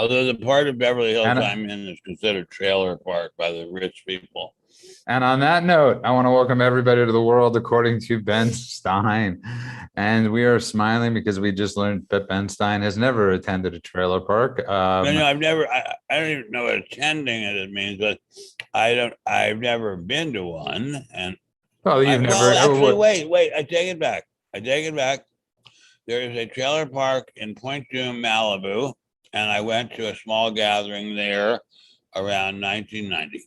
Although the part of Beverly Hills And, I'm in is considered trailer park by the rich people. and on that note, I want to welcome everybody to the world according to Ben Stein. And we are smiling because we just learned that Ben Stein has never attended a trailer park. I've never, I don't even know what attending it means, but I've never been to one. And never. Wait, I take it back. There is a trailer park in Point Dume, Malibu, and I went to a small gathering there around 1990.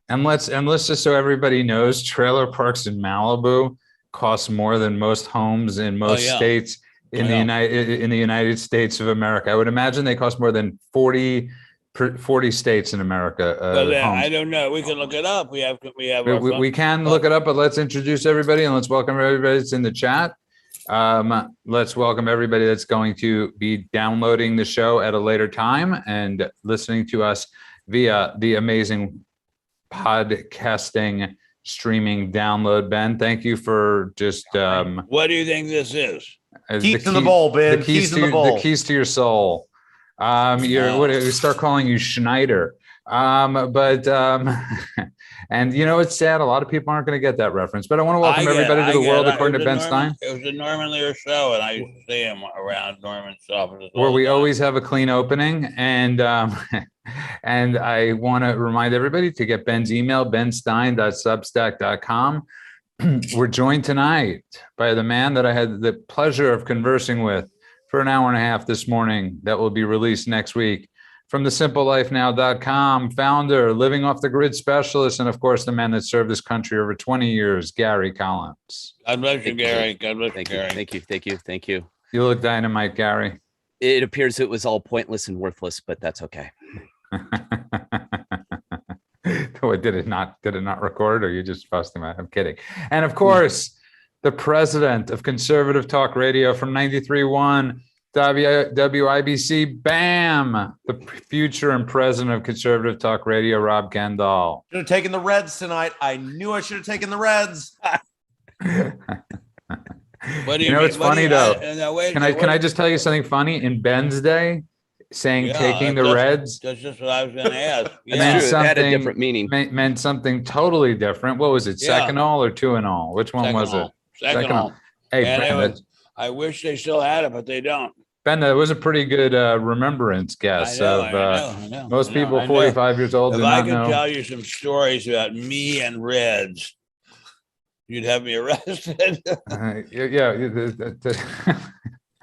And let's just so everybody knows, trailer parks in Malibu cost more than most homes in most states in the United States of America. I would imagine they cost more than 40 states in America. I don't know. We can look it up. We can look it up, but let's introduce everybody and let's welcome everybody that's in the chat. Let's welcome everybody that's going to be downloading the show at a later time and listening to us via the amazing podcasting streaming download. Ben, thank you for just what do you think this is? Keys in the bowl, Ben. The keys to your soul. We start calling you Schneider. And you know, it's sad. A lot of people aren't going to get that reference, but I want to welcome everybody to the world according to Ben Stein. It was a Norman Lear show, and I used to see him around Norman's office. Where we always have a clean opening. And and I want to remind everybody to get Ben's email, benstein.substack.com. We're joined tonight by the man that I had the pleasure of conversing with for an hour and a half this morning that will be released next week. From thesimplelifenow.com, founder, living off the grid specialist, and of course, the man that served this country over 20 years, Gary Collins. God bless you, Gary. God bless you, Gary. Thank you. You look dynamite, Gary. It appears it was all pointless and worthless, but that's okay. Did it not record, or you just fussed him out? I'm kidding. And of course, the president of Conservative Talk Radio from 93.1 WIBC, BAM, the future and president of Conservative Talk Radio, Rob Kendall. Should have taken the Reds tonight. I knew I should have taken the Reds. It's funny though. Can I just tell you something funny? In Ben's day, saying taking the Reds. That's just what I was going to ask. It had a different meaning. Meant something totally different. What was it? Second all or 2-all? Which one was it? Second all. Hey, Ben, I wish they still had it, but they don't. Ben, that was a pretty good remembrance guess I know. Most people 45 years old do not know. If I could tell you some stories about me and Reds, you'd have me arrested.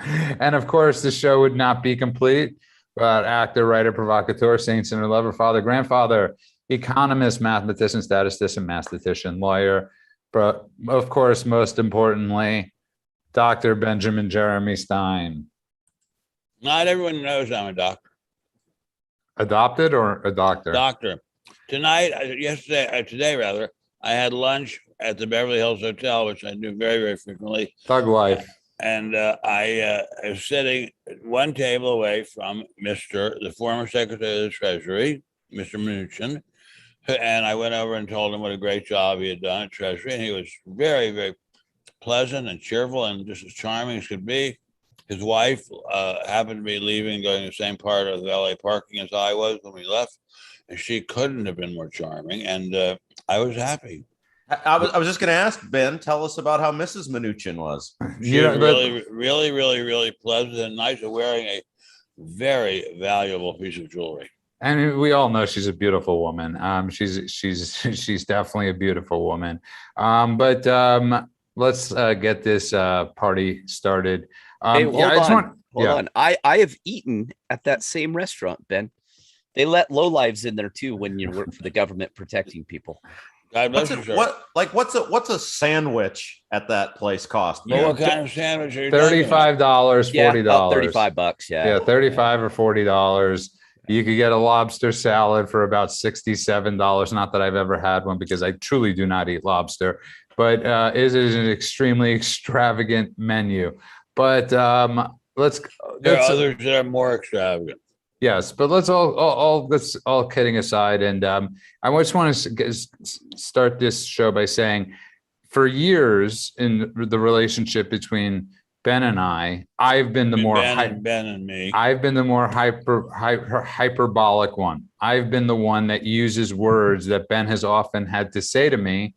And of course, the show would not be complete without actor, writer, provocateur, saint sinner, lover, father, grandfather, economist, mathematician, statistician, mathematician, lawyer, but of course, most importantly, Dr. Benjamin Jeremy Stein. Not everyone knows I'm a doctor. Adopted or a doctor? Doctor. Today, I had lunch at the Beverly Hills Hotel, which I do very, very frequently. Thug life. And I was sitting one table away from the former Secretary of the Treasury, Mr. Mnuchin. And I went over and told him what a great job he had done at Treasury. And he was very, very pleasant and cheerful and just as charming as could be. His wife happened to be leaving, going to the same part of the LA parking as I was when we left. And she couldn't have been more charming. And I was happy. I was just going to ask, Ben, tell us about how Mrs. Mnuchin was. She was really pleasant and nice, and wearing a very valuable piece of jewelry. And we all know she's a beautiful woman. She's definitely a beautiful woman. But let's get this party started. Hold on. I have eaten at that same restaurant, Ben. They let lowlives in there too when you work for the government protecting people. What's a sandwich at that place cost? Well, what kind of sandwich are you $35, $40. Yeah, $35. Yeah, $35 or $40. You could get a lobster salad for about $67. Not that I've ever had one because I truly do not eat lobster, but it is an extremely extravagant menu. But there are others that are more extravagant. Yes, but let's all kidding aside, and I just want to start this show by saying, for years in the relationship between Ben and I've been the more Ben and me. I've been the more hyperbolic one. I've been the one that uses words that Ben has often had to say to me,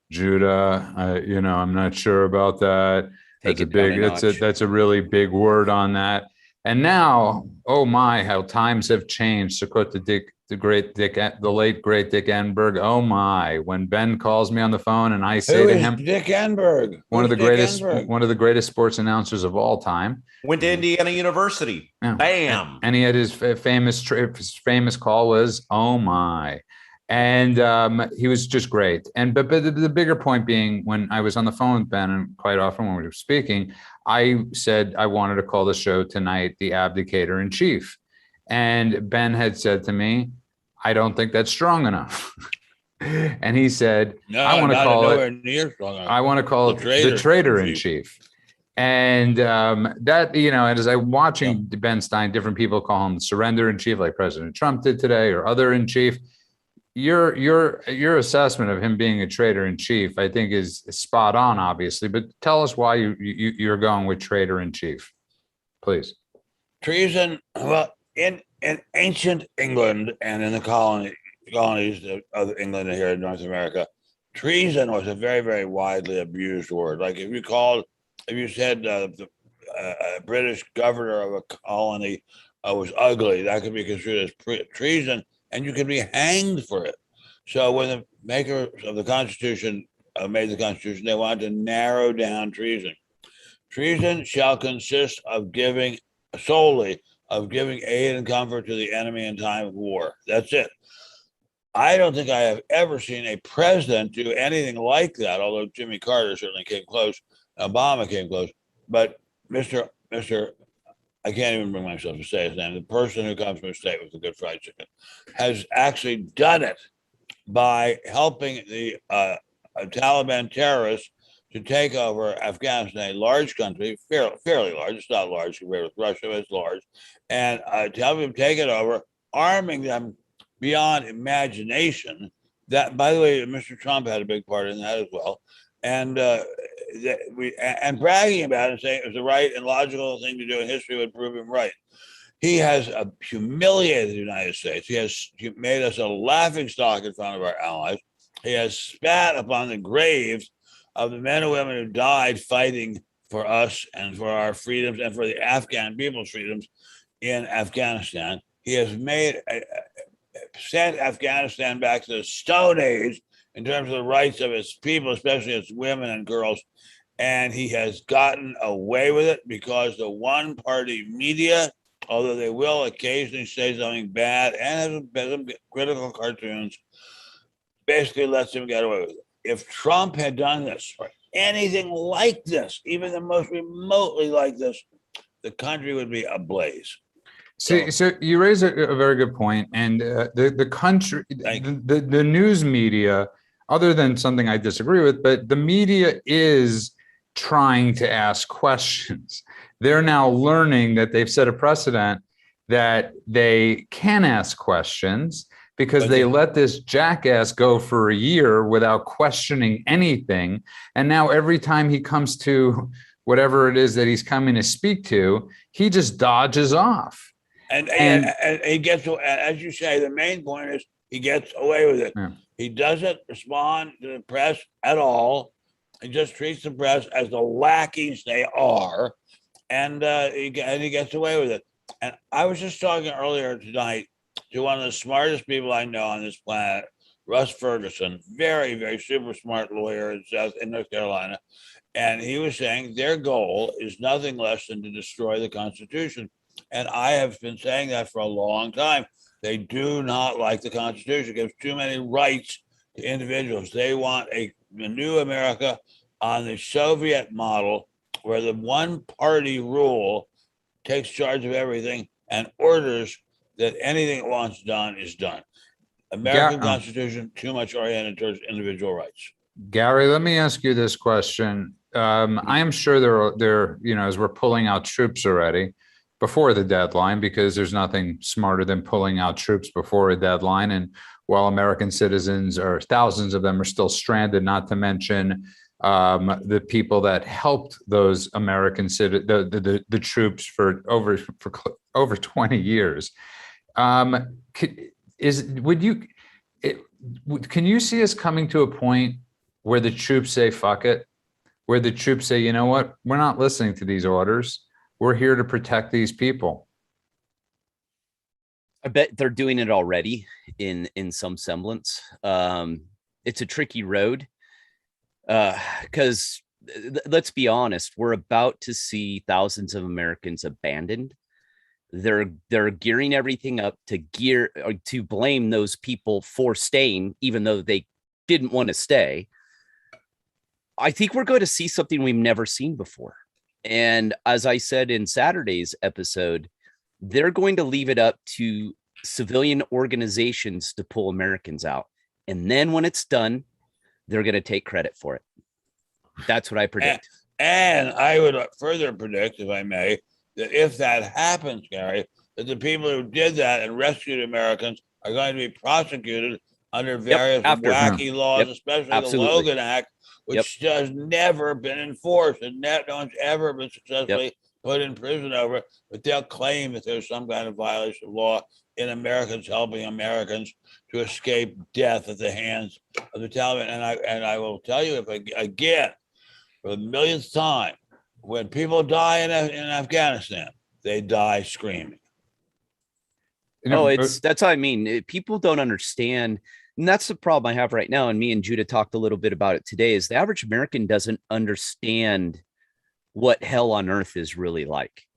Judah, I'm not sure about that. That's a really big word on that. And now, oh my, how times have changed. To quote the late great Dick Enberg. Oh my, when Ben calls me on the phone and I say to him, Dick Enberg, one of the greatest sports announcers of all time. Went to Indiana University. Yeah. Bam. And he had his famous call was, oh my. And he was just great. But the bigger point being, when I was on the phone with Ben, and quite often when we were speaking, I said I wanted to call the show tonight The Abdicator in Chief. And Ben had said to me, I don't think that's strong enough. And he said, I want to call it the Traitor in Chief. And that, and as I'm watching Ben Stein, different people call him the Surrender in Chief, like President Trump did today, or other in chief. Your assessment of him being a traitor in chief, I think, is spot on, obviously. But tell us why you're going with traitor in chief, please. Treason. Well, in ancient England and in the colonies of England here in North America, treason was a very, very widely abused word. Like if you said the British governor of a colony was ugly, that could be construed as treason. And you can be hanged for it. So when the makers of the Constitution made the Constitution, they wanted to narrow down treason. Treason shall consist of giving aid and comfort to the enemy in time of war. That's it. I don't think I have ever seen a president do anything like that, although Jimmy Carter certainly came close. Obama came close. But Mr. I can't even bring myself to say his name. The person who comes from a state with a good fried chicken has actually done it by helping the Taliban terrorists to take over Afghanistan, a large country, fairly large. It's not large compared with Russia, but it's large. And helping them take it over, arming them beyond imagination. That, by the way, Mr. Trump had a big part in that as well. And bragging about it and saying it was the right and logical thing to do, and history would prove him right. He has humiliated the United States. He has made us a laughingstock in front of our allies. He has spat upon the graves of the men and women who died fighting for us and for our freedoms and for the Afghan people's freedoms in Afghanistan. He has sent Afghanistan back to the Stone Age in terms of the rights of its people, especially its women and girls. And he has gotten away with it because the one-party media, although they will occasionally say something bad and have some critical cartoons, basically lets him get away with it. If Trump had done this or anything like this, even the most remotely like this, the country would be ablaze. So you raise a very good point. And the country, the news media, other than something I disagree with, but the media is trying to ask questions. They're now learning that they've set a precedent that they can ask questions because they let this jackass go for a year without questioning anything. And now every time he comes to whatever it is that he's coming to speak to, he just dodges off. And he gets, as you say, the main point is he gets away with it. Yeah. He doesn't respond to the press at all. He just treats the press as the lackeys they are, and he gets away with it. And I was just talking earlier tonight to one of the smartest people I know on this planet, Russ Ferguson, very, very super smart lawyer in North Carolina. And he was saying their goal is nothing less than to destroy the Constitution. And I have been saying that for a long time. They do not like the Constitution. It gives too many rights to individuals. They want a new America on the Soviet model where the one-party rule takes charge of everything and orders that anything it wants done is done. American Constitution, too much oriented towards individual rights. Gary, let me ask you this question. I am sure there, as we're pulling out troops already, before the deadline, because there's nothing smarter than pulling out troops before a deadline. And while American citizens, or thousands of them, are still stranded, not to mention the people that helped those American the troops for over 20 years. Can you see us coming to a point where the troops say, fuck it, where the troops say, you know what, we're not listening to these orders. We're here to protect these people. I bet they're doing it already in some semblance. It's a tricky road because let's be honest, we're about to see thousands of Americans abandoned. They're gearing everything up to blame those people for staying, even though they didn't want to stay. I think we're going to see something we've never seen before. And as I said in Saturday's episode, they're going to leave it up to civilian organizations to pull Americans out. And then when it's done, they're going to take credit for it. That's what I predict. And I would further predict, if I may, that if that happens, Gary, that the people who did that and rescued Americans are going to be prosecuted under various wacky laws, especially the Logan Act, which has never been enforced, and no one's ever been successfully put in prison over it. But they'll claim that there's some kind of violation of law in Americans helping Americans to escape death at the hands of the Taliban. And I will tell you, again, for the millionth time, when people die in Afghanistan, they die screaming. That's what I mean. People don't understand. And that's the problem I have right now. And me and Judah talked a little bit about it today, is the average American doesn't understand what hell on earth is really like.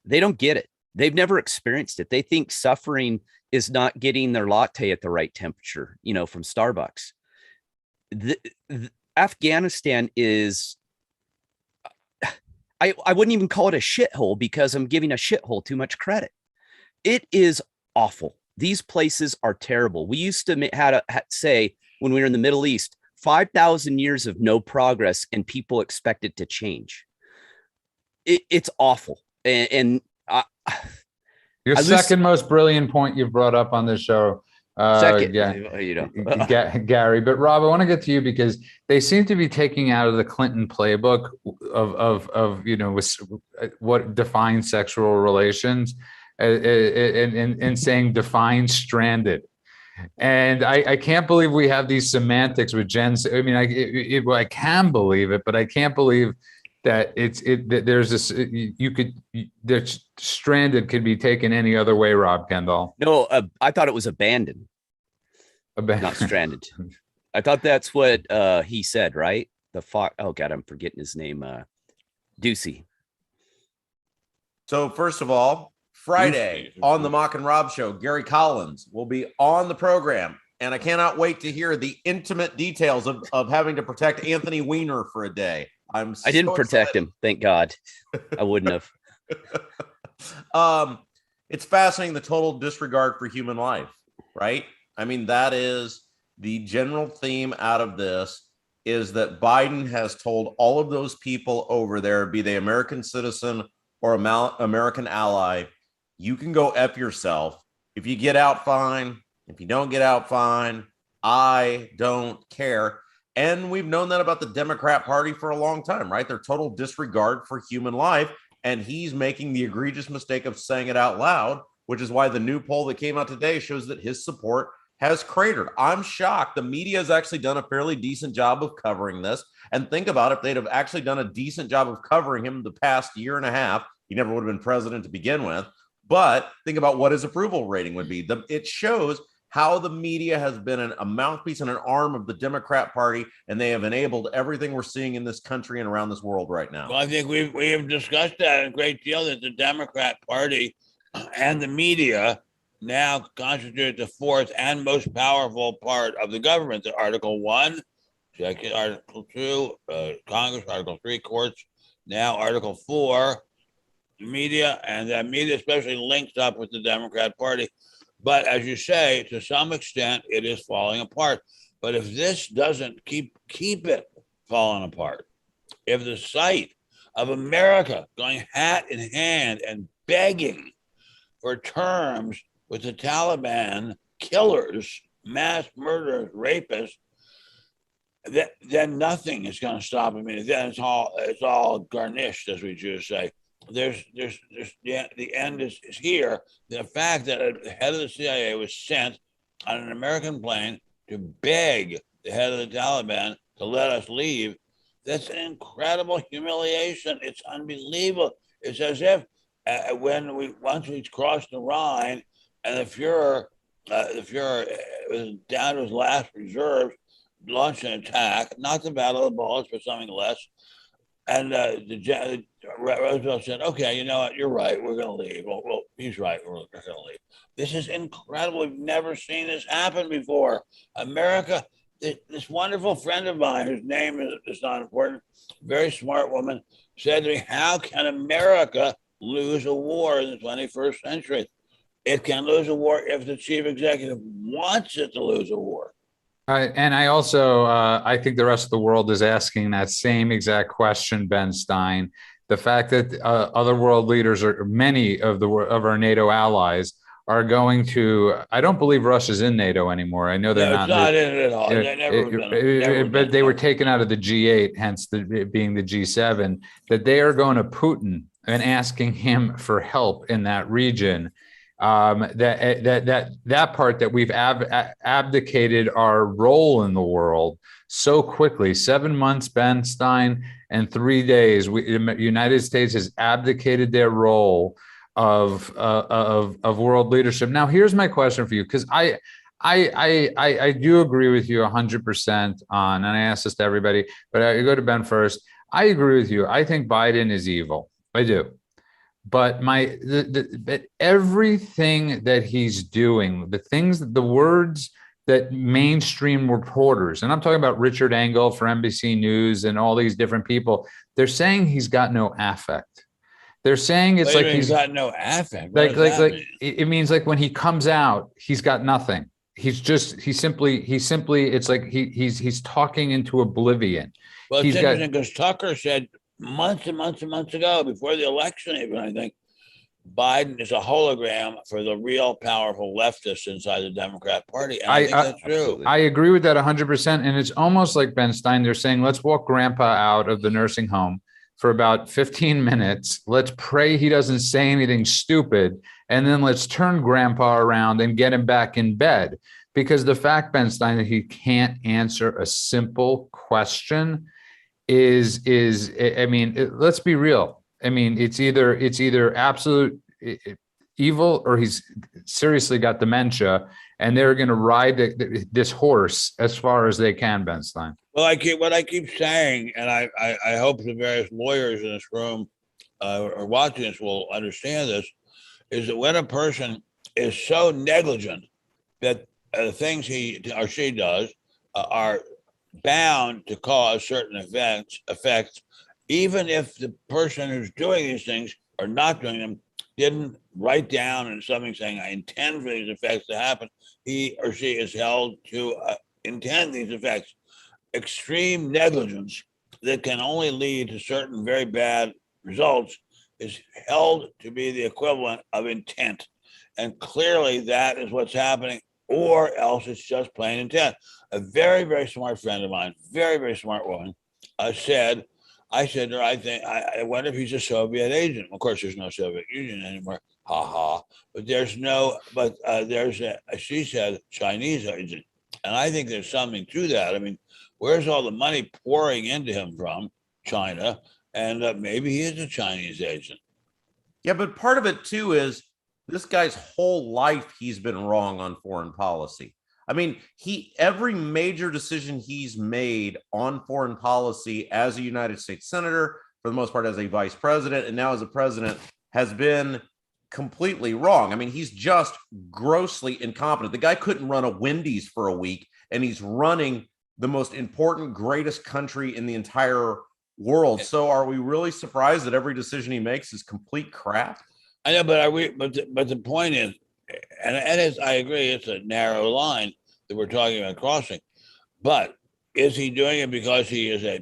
They don't get it. They've never experienced it. They think suffering is not getting their latte at the right temperature, from Starbucks. Afghanistan is, I wouldn't even call it a shithole, because I'm giving a shithole too much credit. It is awful. These places are terrible. We used to say, when we were in the Middle East, 5,000 years of no progress, and people expect it to change. It's awful. And your second most brilliant point you've brought up on this show. Gary. But Rob, I want to get to you, because they seem to be taking out of the Clinton playbook of what defines sexual relations, and saying define stranded. And I can't believe we have these semantics with Jen. I mean, I can believe it, but I can't believe that there's this, stranded could be taken any other way, Rob Kendall. No, I thought it was abandoned. Not stranded. I thought that's what he said, right? Oh God, I'm forgetting his name. Ducey. So first of all, Friday on the Mock and Rob show, Gary Collins will be on the program, and I cannot wait to hear the intimate details of having to protect Anthony Weiner for a day. I didn't protect him, thank God. I wouldn't have. It's fascinating, the total disregard for human life, right? I mean, that is the general theme out of this, is that Biden has told all of those people over there, be they American citizen or American ally, you can go F yourself. If you get out, fine. If you don't get out, fine. I don't care. And we've known that about the Democrat Party for a long time, right? Their total disregard for human life. And he's making the egregious mistake of saying it out loud, which is why the new poll that came out today shows that his support has cratered. I'm shocked. The media has actually done a fairly decent job of covering this. And think about if they'd have actually done a decent job of covering him the past year and a half, he never would have been president to begin with. But think about what his approval rating would be. It shows how the media has been a mouthpiece and an arm of the Democrat Party, and they have enabled everything we're seeing in this country and around this world right now. Well, I think we have discussed that a great deal, that the Democrat Party and the media now constitute the fourth and most powerful part of the government. The Article 1, Article 2, Congress, Article 3, courts, now Article 4, media, and that media especially links up with the Democrat Party. But as you say, to some extent, it is falling apart. But if this doesn't keep it falling apart, if the sight of America going hat in hand and begging for terms with the Taliban killers, mass murderers, rapists, then nothing is going to stop him. I mean, then it's all garnished, as we Jews say. There's the end is here. The fact that the head of the CIA was sent on an American plane to beg the head of the Taliban to let us leave, that's an incredible humiliation. It's unbelievable. It's as if once we crossed the Rhine and the Fuhrer was down to his last reserves, launched an attack, not the Battle of the Bulge, but something less. And Roosevelt said, okay, you know what? You're right. We're going to leave. Well, he's right. We're going to leave. This is incredible. We've never seen this happen before. America, this wonderful friend of mine, whose name is not important, very smart woman, said to me, how can America lose a war in the 21st century? It can lose a war if the chief executive wants it to lose a war. And I also, I think the rest of the world is asking that same exact question, Ben Stein. The fact that other world leaders, or many of our NATO allies, are going to. I don't believe Russia's in NATO anymore. I know they're not in it at all. But they were taken out of the G8, hence being the G7. That they are going to Putin and asking him for help in that region. That part that we've abdicated our role in the world so quickly. 7 months, Ben Stein, and 3 days. The United States has abdicated their role of world leadership. Now, here's my question for you, because I do agree with you 100% on, and I ask this to everybody, but I go to Ben first. I agree with you. I think Biden is evil. I do. But everything that he's doing, the words that mainstream reporters, and I'm talking about Richard Engel for NBC News and all these different people, they're saying he's got no affect. They're saying it's like he's got no affect. It means like when he comes out, he's got nothing. He simply, it's like he's talking into oblivion. Well, it's interesting because Tucker said months and months and months ago, before the election even, I think, Biden is a hologram for the real powerful leftists inside the Democrat Party. And I think that's true. Absolutely. I agree with that 100%. And it's almost like, Ben Stein, they're saying, let's walk grandpa out of the nursing home for about 15 minutes. Let's pray he doesn't say anything stupid. And then let's turn grandpa around and get him back in bed. Because the fact, Ben Stein, that he can't answer a simple question is I mean, let's be real. I mean, it's either absolute evil or he's seriously got dementia, and they're going to ride this horse as far as they can, Ben Stein. Well, what I keep saying, and I hope the various lawyers in this room or watching this will understand this, is that when a person is so negligent that the things he or she does are bound to cause certain effects, even if the person who's doing these things or not doing them didn't write down in something saying, I intend for these effects to happen, he or she is held to intend these effects. Extreme negligence that can only lead to certain very bad results is held to be the equivalent of intent. And clearly that is what's happening, or else it's just plain intent. A very, very smart friend of mine, very, very smart woman, I said to her, I wonder if he's a Soviet agent. Of course, there's no Soviet Union anymore. Ha ha. But there's she said, Chinese agent. And I think there's something to that. I mean, where's all the money pouring into him from? China. And maybe he is a Chinese agent. Yeah, but part of it too is this guy's whole life he's been wrong on foreign policy. I mean, every major decision he's made on foreign policy as a United States senator, for the most part as a vice president, and now as a president, has been completely wrong. I mean, he's just grossly incompetent. The guy couldn't run a Wendy's for a week, and he's running the most important, greatest country in the entire world. So are we really surprised that every decision he makes is complete crap? I know, but the point is, and I agree, it's a narrow line that we're talking about crossing. But is he doing it because he is a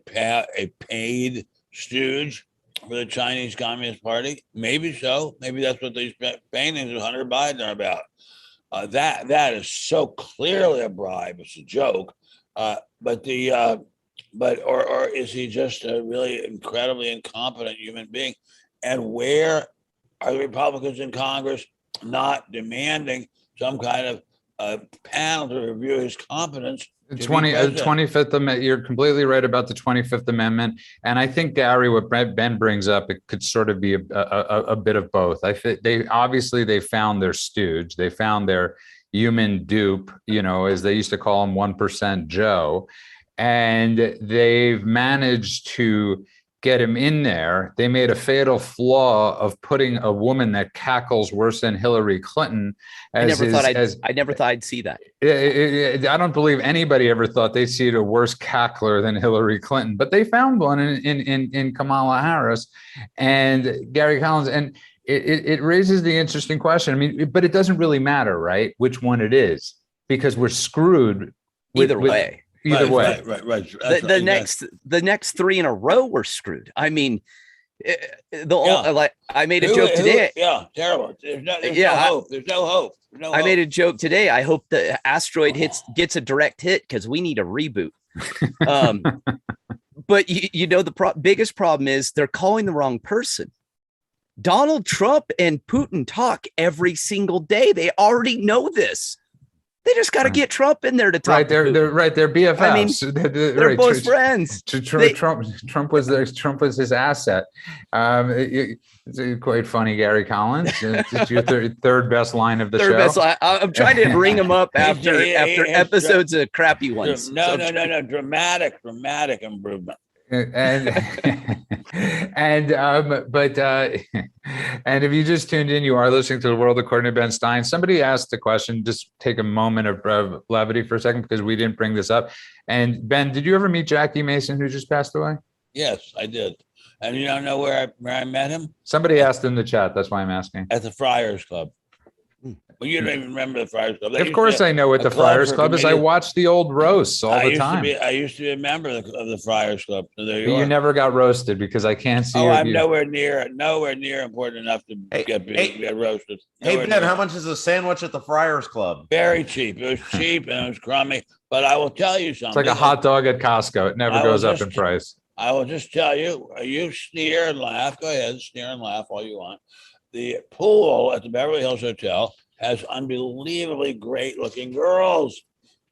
paid stooge for the Chinese Communist Party? Maybe so. Maybe that's what these paintings of Hunter Biden are about. That is so clearly a bribe. It's a joke. But or is he just a really incredibly incompetent human being? And where are the Republicans in Congress not demanding some kind of panel to review his competence? 25th Amendment. You're completely right about the 25th Amendment. And I think, Gary, what Ben brings up, it could sort of be a bit of both. I think they found their stooge. They found their human dupe, as they used to call him, 1% Joe. And they've managed to get him in there. They made a fatal flaw of putting a woman that cackles worse than Hillary Clinton. I never thought I'd see that. I don't believe anybody ever thought they'd see a worse cackler than Hillary Clinton, but they found one in Kamala Harris and Gary Collins. And it raises the interesting question. I mean, but it doesn't really matter, right, which one it is, because we're screwed either way. Either way, right. The next three in a row were screwed. I mean, I made a joke today. Terrible. There's no hope. There's no hope. I made a joke today. I hope the asteroid gets a direct hit because we need a reboot. But the biggest problem is they're calling the wrong person. Donald Trump and Putin talk every single day. They already know this. They just got to get Trump in there to talk. They're BFFs. I mean, they're both friends. Trump was his asset. It's quite funny, Gary Collins. It's your third best line of the show. Best line. I'm trying to bring him up after episodes of crappy ones. No. Dramatic improvement. And if you just tuned in, you are listening to The World According to Ben Stein. Somebody asked the question, just take a moment of levity for a second, because we didn't bring this up. And Ben, did you ever meet Jackie Mason, who just passed away? Yes, I did. And you don't know where I met him? Somebody asked in the chat. That's why I'm asking. At the Friars Club. Well, you don't even remember the Friars Club. Of course I know what the Friars Club is. I watch the old roasts all the time. I used to be a member of the Friars Club. So there you never got roasted, because I can't see. I'm nowhere near important enough to get roasted. Hey, Ben, how much is a sandwich at the Friars Club? Very cheap. It was cheap and it was crummy. But I will tell you something. It's like a hot dog at Costco. It never goes up in price. I will just tell you, you sneer and laugh. Go ahead, sneer and laugh all you want. The pool at the Beverly Hills Hotel has unbelievably great looking girls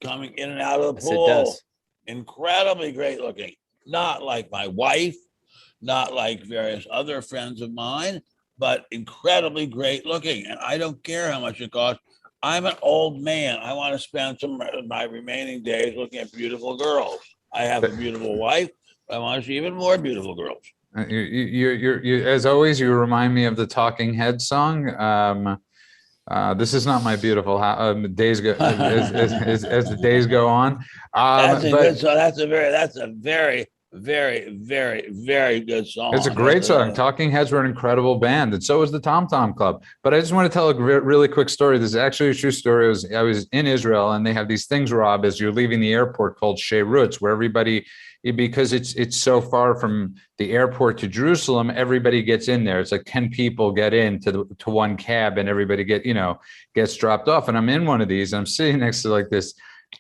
coming in and out of the pool. Yes, it does. Incredibly great looking. Not like my wife, not like various other friends of mine, but incredibly great looking. And I don't care how much it costs. I'm an old man. I want to spend some of my remaining days looking at beautiful girls. I have a beautiful wife. I want to see even more beautiful girls. You as always, you remind me of the Talking Heads song. This is not my beautiful days go as the days go on. That's a very good song. It's a great song. Talking Heads were an incredible band, and so was the Tom Tom Club. But I just want to tell a really quick story. This is actually a true story. I was in Israel, and they have these things, Rob, as you're leaving the airport, called Sheirutz, where everybody, because it's so far from the airport to Jerusalem, everybody gets in there. It's like 10 people get in to one cab, and everybody gets dropped off. And I'm in one of these, and I'm sitting next to like this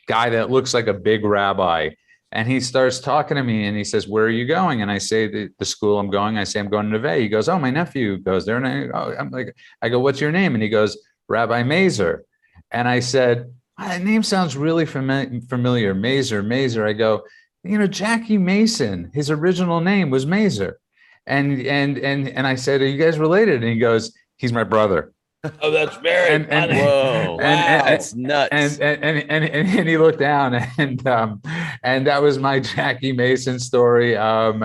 guy that looks like a big rabbi. And he starts talking to me, and he says, "Where are you going?" And I say, the school I'm going. I say, "I'm going to Neve." He goes, "Oh, my nephew goes there." And I go, "What's your name?" And he goes, "Rabbi Mazer." And I said, "That name sounds really familiar. Mazer. I go, Jackie Mason, his original name was Mazer. And I said, "Are you guys related?" And he goes, "He's my brother." Oh, that's very funny. Whoa, that's nuts. And he looked down, and that was my Jackie Mason story, of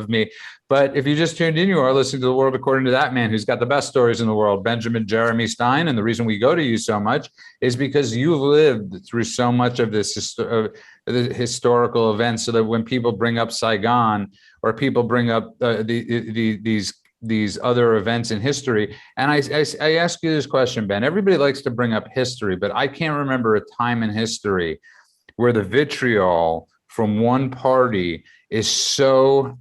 me. But if you just tuned in, you are listening to The World According to that man who's got the best stories in the world, Benjamin Jeremy Stein. And the reason we go to you so much is because you've lived through so much of this the historical events, so that when people bring up Saigon, or people bring up these other events in history. And I ask you this question, Ben. Everybody likes to bring up history, but I can't remember a time in history where the vitriol from one party is so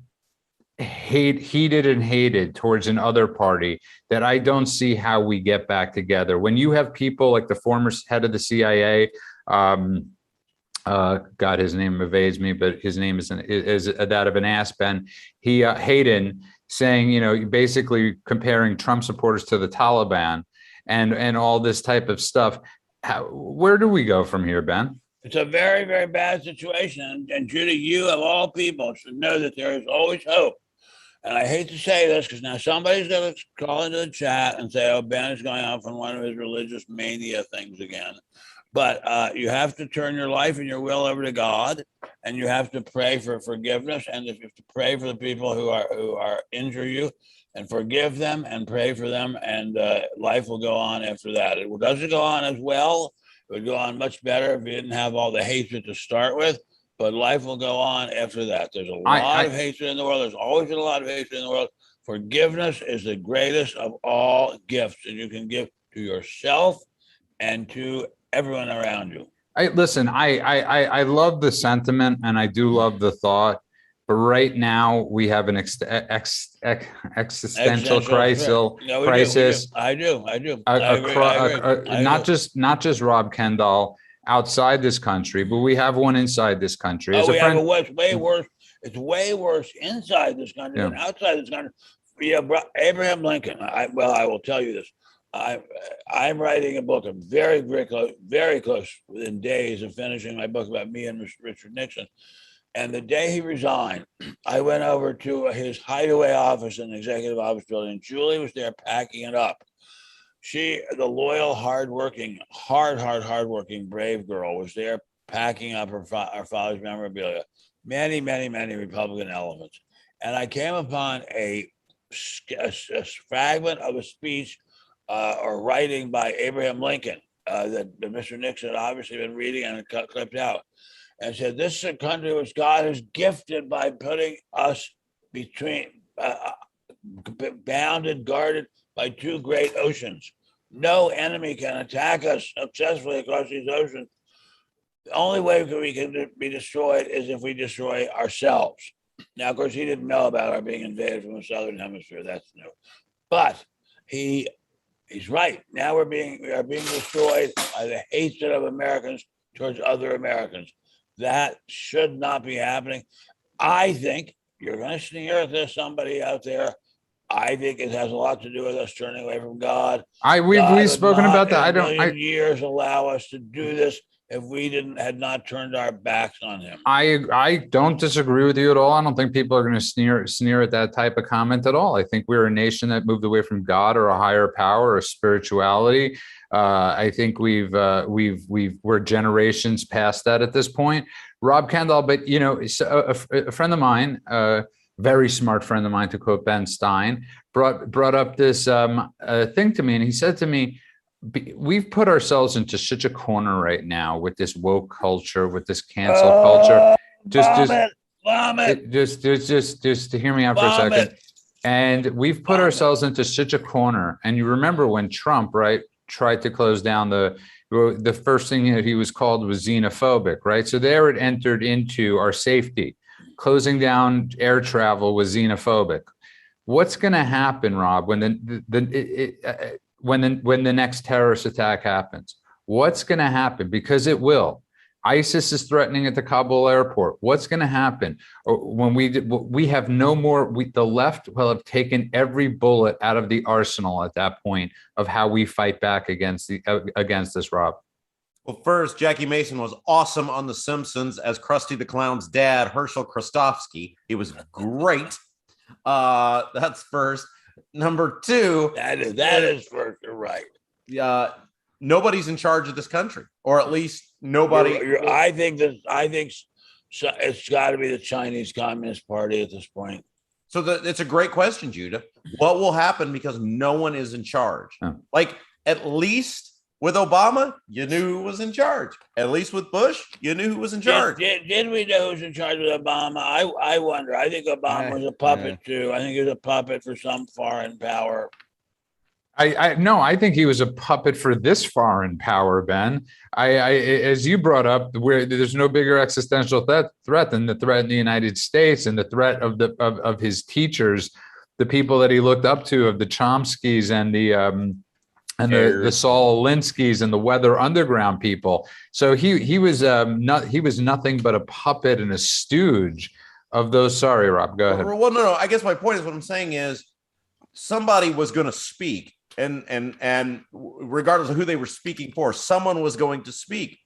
heated and hated towards another party that I don't see how we get back together. When you have people like the former head of the CIA, God, his name evades me, but his name is that of an ass, Ben. Hayden saying, basically comparing Trump supporters to the Taliban and all this type of stuff. Where do we go from here, Ben? It's a very, very bad situation. And Judy, you of all people should know that there is always hope. And I hate to say this because now somebody's going to call into the chat and say, oh, Ben is going off on one of his religious mania things again. But you have to turn your life and your will over to God, and you have to pray for forgiveness. And if you have to pray for the people who are injure you, and forgive them and pray for them, and life will go on after that. It doesn't go on as well. It would go on much better if you didn't have all the hatred to start with. But life will go on after that. There's a lot of hatred in the world. There's always been a lot of hatred in the world. Forgiveness is the greatest of all gifts that you can give to yourself and to everyone around you. I love the sentiment and I do love the thought, but right now we have an existential crisis. I do. Not just Rob Kendall outside this country, but we have one inside this country. Have it's way worse. It's way worse inside this country than outside this country. Yeah, Abraham Lincoln. I will tell you this. I'm writing a book. I'm very close within days of finishing my book about me and Richard Nixon. And the day he resigned, I went over to his hideaway office in the executive office building. Julie was there packing it up. She, the loyal, hardworking, brave girl, was there packing up her father's memorabilia. Many Republican elements. And I came upon a fragment of a speech or writing by Abraham Lincoln that Mr. Nixon had obviously been reading and clipped out, and said, this is a country which God has gifted by putting us between, bounded, guarded by two great oceans. No enemy can attack us successfully across these oceans. The only way we can be destroyed is if we destroy ourselves. Now, of course, he didn't know about our being invaded from the southern hemisphere. That's new. But he's right. Now we are being destroyed by the hatred of Americans towards other Americans. That should not be happening. I think you're going to sneer at this, somebody out there. I think it has a lot to do with us turning away from God. We've spoken about that. Years allow us to do this if we had not turned our backs on him. I don't disagree with you at all. I don't think people are going to sneer at that type of comment at all. I think we're a nation that moved away from God or a higher power or spirituality. I think we're generations past that at this point. Rob Kendall, but a friend of mine, very smart friend of mine, to quote Ben Stein, brought up this thing to me, and he said to me, we've put ourselves into such a corner right now with this woke culture, with this cancel culture. Just to hear me out for a second. And we've put ourselves into such a corner. And you remember when Trump, right, tried to close down the first thing that he was called was xenophobic, right? So there it entered into our safety. Closing down air travel was xenophobic. What's going to happen, Rob, when the next terrorist attack happens? What's going to happen? Because it will. ISIS is threatening at the Kabul airport. What's going to happen when we have no more? The left will have taken every bullet out of the arsenal at that point of how we fight back against this, Rob. Well, first, Jackie Mason was awesome on The Simpsons as Krusty the Clown's dad, Herschel Krostowski. He was great. That's first. Number two, that is first. You're right. Nobody's in charge of this country, or at least nobody. I think it's got to be the Chinese Communist Party at this point. So it's a great question, Judah. What will happen because no one is in charge? Like, at least with Obama, you knew who was in charge. At least with Bush, you knew who was in charge. Did we know who was in charge with Obama? I wonder. I think Obama was a puppet too. I think he was a puppet for some foreign power. I think he was a puppet for this foreign power, Ben. As you brought up, where there's no bigger existential threat than the threat in the United States and the threat of his teachers, the people that he looked up to, of the Chomskys and and the Saul Alinsky's and the Weather Underground people. So he was nothing but a puppet and a stooge of those. Sorry, Rob, go ahead. Well, no. I guess my point is, what I'm saying is somebody was going to speak, and regardless of who they were speaking for, someone was going to speak.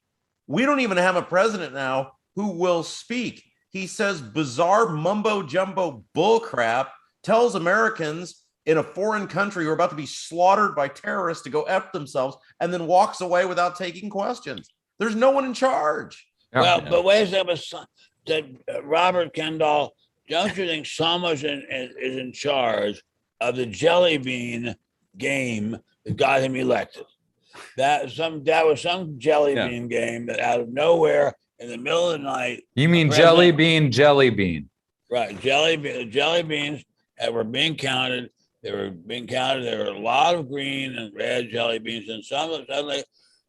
We don't even have a president now who will speak. He says bizarre mumbo jumbo bullcrap, tells Americans in a foreign country who are about to be slaughtered by terrorists to go F themselves, and then walks away without taking questions. There's no one in charge. Well, but wait a second, Robert Kendall, don't you think someone is in charge of the jelly bean game that got him elected? That was some jelly bean game that out of nowhere in the middle of the night. You mean jelly bean? Right, jelly beans that were being counted. They were being counted. There were a lot of green and red jelly beans, and suddenly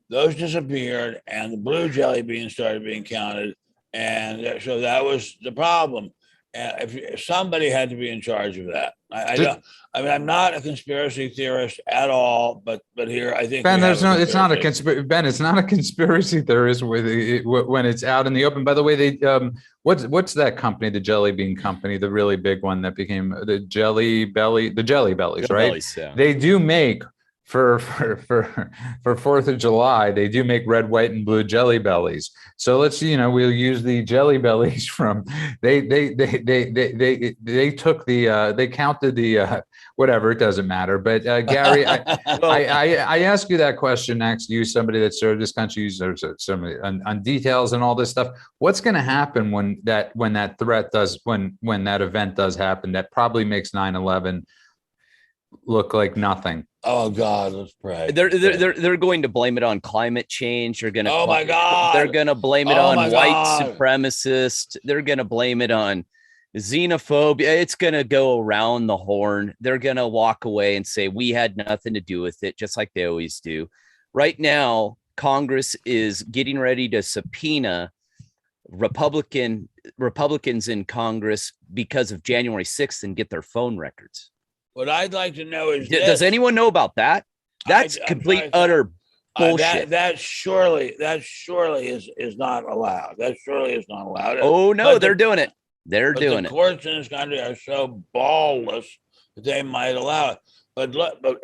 those disappeared, and the blue jelly beans started being counted, and so that was the problem. And if somebody had to be in charge of that, I'm not a conspiracy theorist at all, but here I think Ben, it's not a conspiracy theorist when it's out in the open. By the way, what's that company, the Jelly Bean Company, the really big one that became the Jelly Bellies, right? Bellies, yeah. They do make for 4th of July, they do make red, white, and blue jelly bellies. So let's, we'll use the jelly bellies from they took the they counted the whatever, it doesn't matter. But Gary, I ask you that question next. You, somebody that served this country, somebody on details and all this stuff. What's going to happen when that event does happen? That probably makes 9/11 look like nothing. Oh God, let's pray. They're going to blame it on climate change. They're going to. Oh my God. They're going to blame it on white supremacists. They're going to blame it on xenophobia. It's going to go around the horn. They're going to walk away and say we had nothing to do with it, just like they always do. Right now, Congress is getting ready to subpoena Republicans in Congress because of January 6th and get their phone records. What I'd like to know is, does anyone know about that? That's utter bullshit. That surely is not allowed. That surely is not allowed. Oh no, they're doing it. They're doing it. The courts in this country are so ballless that they might allow it. But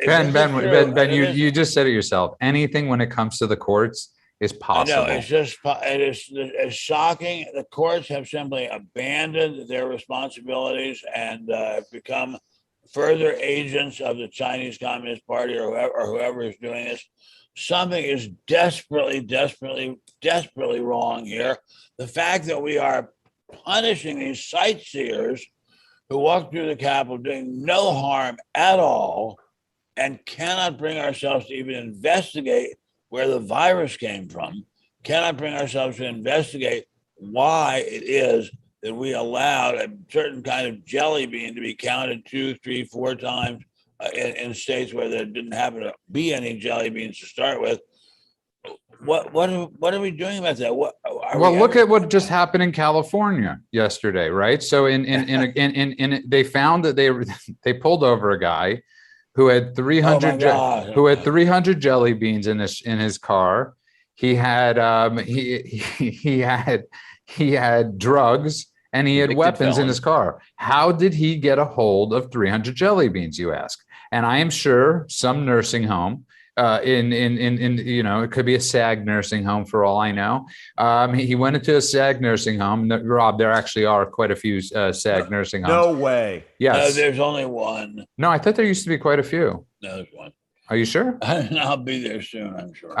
Ben, you just said it yourself. Anything when it comes to the courts is possible. I know, it's shocking. The courts have simply abandoned their responsibilities and become further agents of the Chinese Communist Party or whoever is doing this. Something is desperately wrong here. The fact that we are punishing these sightseers who walk through the Capitol doing no harm at all and cannot bring ourselves to even investigate where the virus came from, cannot bring ourselves to investigate why it is that we allowed a certain kind of jelly bean to be counted 2, 3, 4 times in states where there didn't happen to be any jelly beans to start with. What are we doing about that? Look at what just happened in California yesterday, right? So they found that they pulled over a guy who had 300 jelly beans in his car. He had he had drugs and he had weapons in his car. How did he get a hold of 300 jelly beans, you ask? And I am sure some nursing home it could be a SAG nursing home for all I know. He went into a SAG nursing home. Rob, there actually are quite a few SAG nursing homes. No way. Yes. No, there's only one. No, I thought there used to be quite a few. No, there's one. Are you sure? I'll be there soon, I'm sure.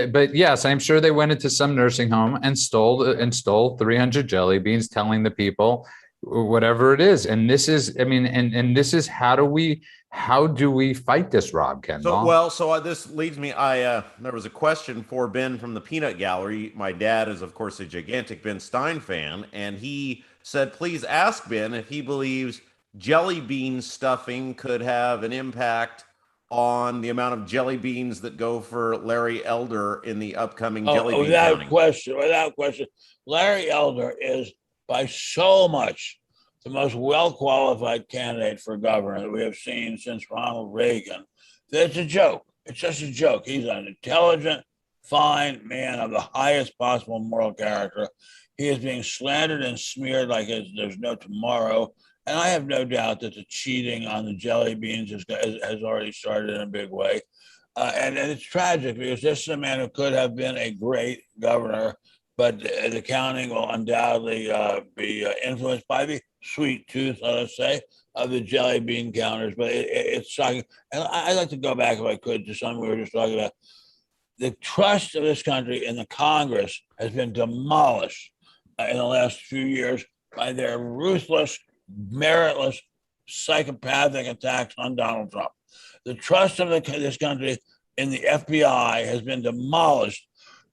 But yes, I'm sure they went into some nursing home and stole 300 jelly beans, telling the people whatever it is. And this is, this is how do we fight this, Rob Kendall? So this leads me. There was a question for Ben from the Peanut Gallery. My dad is, of course, a gigantic Ben Stein fan, and he said, please ask Ben if he believes jelly bean stuffing could have an impact on the amount of jelly beans that go for Larry Elder in the upcoming jelly bean counting. Without question. Larry Elder is by so much the most well-qualified candidate for governor that we have seen since Ronald Reagan. That's a joke. It's just a joke. He's an intelligent, fine man of the highest possible moral character. He is being slandered and smeared like there's no tomorrow. And I have no doubt that the cheating on the jelly beans has already started in a big way. And it's tragic because this is a man who could have been a great governor, but the counting will undoubtedly be influenced by the sweet tooth, let us say, of the jelly bean counters. But it's shocking. And I'd like to go back, if I could, to something we were just talking about. The trust of this country in the Congress has been demolished in the last few years by their ruthless, meritless, psychopathic attacks on Donald Trump. The trust of this country in the FBI has been demolished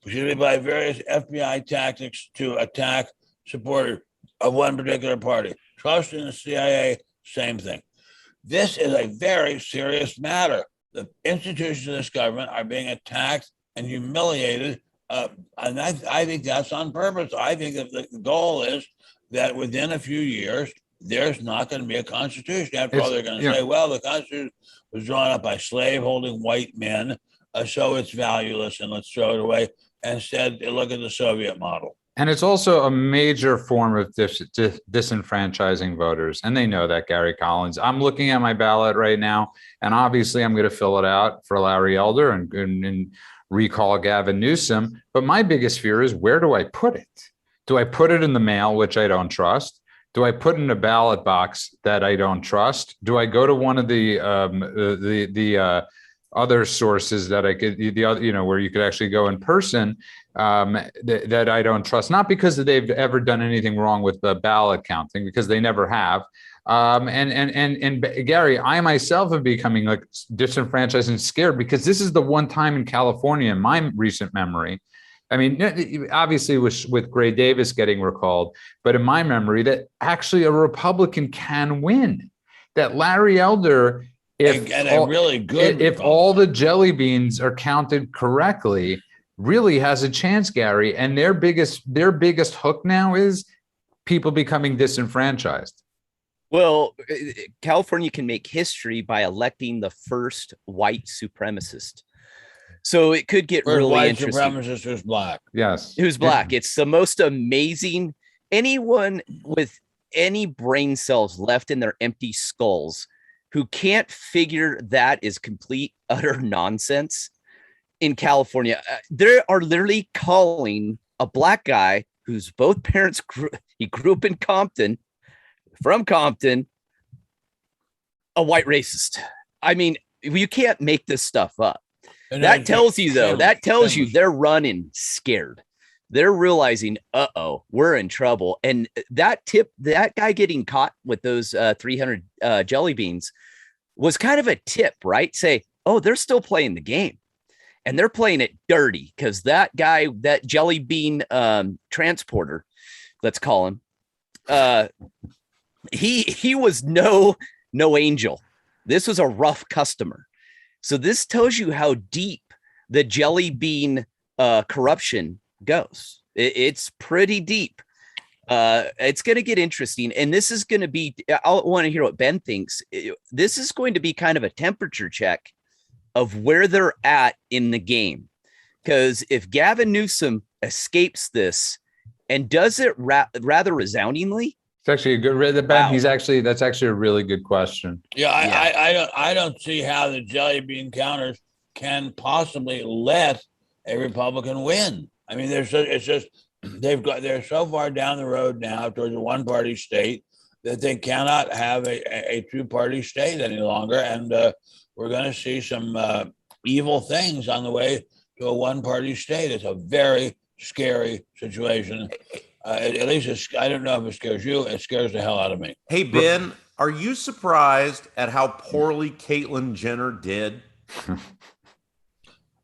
by various FBI tactics to attack supporters of one particular party. Trust in the CIA, same thing. This is a very serious matter. The institutions of this government are being attacked and humiliated, and I think that's on purpose. I think that the goal is that within a few years, there's not going to be a constitution. After all, they're going to say, well, the constitution was drawn up by slave-holding white men, so it's valueless and let's throw it away. Instead, look at the Soviet model. And it's also a major form of disenfranchising voters. And they know that, Gary Collins. I'm looking at my ballot right now, and obviously I'm going to fill it out for Larry Elder and recall Gavin Newsom. But my biggest fear is, where do I put it? Do I put it in the mail, which I don't trust? Do I put in a ballot box that I don't trust? Do I go to one of the other sources that I could, where you could actually go in person, that I don't trust? Not because they've ever done anything wrong with the ballot counting, because they never have. And Gary, I myself am becoming like disenfranchised and scared, because this is the one time in California, in my recent memory, I mean, obviously with Gray Davis getting recalled, but in my memory, that actually a Republican can win. That Larry Elder, if all the jelly beans are counted correctly, really has a chance, Gary. And their biggest hook now is people becoming disenfranchised. Well, California can make history by electing the first white supremacist. So it could get really white interesting. Supremacist who's black. Yes. Who's black. It's the most amazing. Anyone with any brain cells left in their empty skulls who can't figure that is complete, utter nonsense in California, they are literally calling a black guy whose both parents grew up in Compton, from Compton, a white racist. I mean, you can't make this stuff up. And that tells you, though, they're running scared. They're realizing, we're in trouble. And that guy getting caught with those 300 jelly beans was kind of a tip, right? Say, they're still playing the game, and they're playing it dirty, because that guy, that jelly bean transporter, let's call him, he was no angel. This was a rough customer. So this tells you how deep the jelly bean corruption goes. It's pretty deep. It's going to get interesting. And this is going to be, I want to hear what Ben thinks. This is going to be kind of a temperature check of where they're at in the game. Because if Gavin Newsom escapes this and does it rather resoundingly, it's actually a good, Ben. Wow. That's actually a really good question. Yeah, I don't see how the jelly bean counters can possibly let a Republican win. I mean, they're so far down the road now towards a one-party state that they cannot have a two-party state any longer, and we're going to see some evil things on the way to a one-party state. It's a very scary situation. At least I don't know if it scares you. It scares the hell out of me. Hey, Ben, are you surprised at how poorly Caitlyn Jenner did?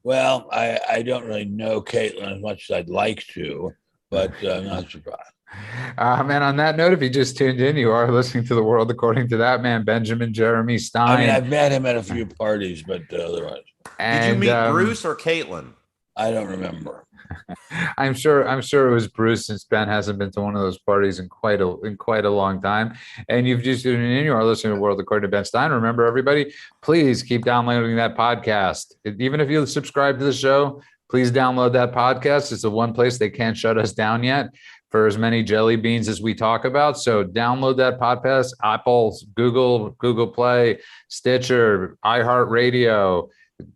Well, I don't really know Caitlyn as much as I'd like to, but I'm not surprised. And on that note, if you just tuned in, you are listening to The World According to That Man, Benjamin Jeremy Stein. I mean, I've met him at a few parties, but otherwise. Did you meet Bruce or Caitlyn? I don't remember. I'm sure it was Bruce, since Ben hasn't been to one of those parties in quite a long time. And you've just tuned in, you are listening to World According to Ben Stein. Remember, everybody, please keep downloading that podcast. Even if you subscribe to the show, please download that podcast. It's the one place they can't shut us down yet for as many jelly beans as we talk about. So download that podcast, Apple, Google Play, Stitcher, iHeartRadio,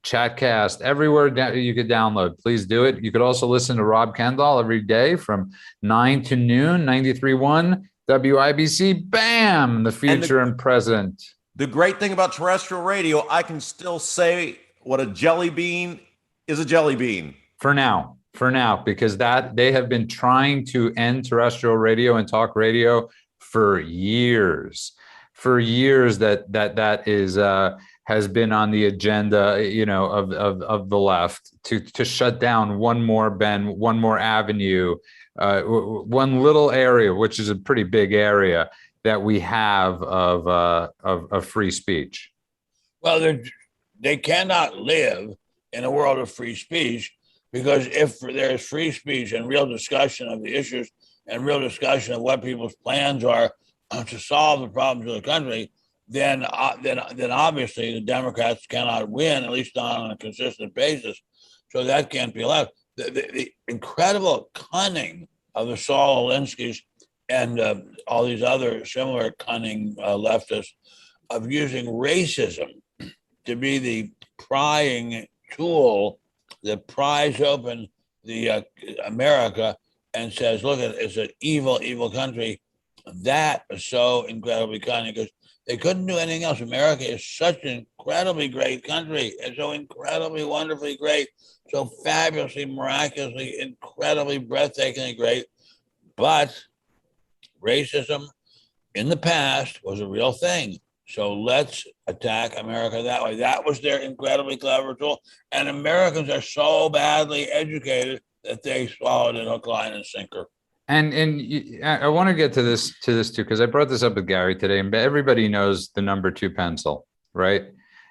Chatcast, everywhere you could download. Please do it. You could also listen to Rob Kendall every day from 9 to noon, 93.1 WIBC. Bam! The future and present. The great thing about terrestrial radio, I can still say what a jelly bean is a jelly bean. For now, because that they have been trying to end terrestrial radio and talk radio for years. For years that is has been on the agenda, of the left to shut down one more avenue, one little area, which is a pretty big area that we have of free speech. Well, they cannot live in a world of free speech, because if there's free speech and real discussion of the issues and real discussion of what people's plans are to solve the problems of the country, then obviously the Democrats cannot win, at least not on a consistent basis. So that can't be allowed. The incredible cunning of the Saul Alinsky's and all these other similar cunning leftists of using racism to be the prying tool that pries open the America and says, look, it's an evil, evil country. That is so incredibly cunning, because they couldn't do anything else. America is such an incredibly great country. It's so incredibly, wonderfully great, so fabulously, miraculously, incredibly, breathtakingly great. But racism in the past was a real thing. So let's attack America that way. That was their incredibly clever tool. And Americans are so badly educated that they swallowed it hook, line, and sinker. And I want to get to this too, because I brought this up with Gary today, and everybody knows the number 2 pencil, right?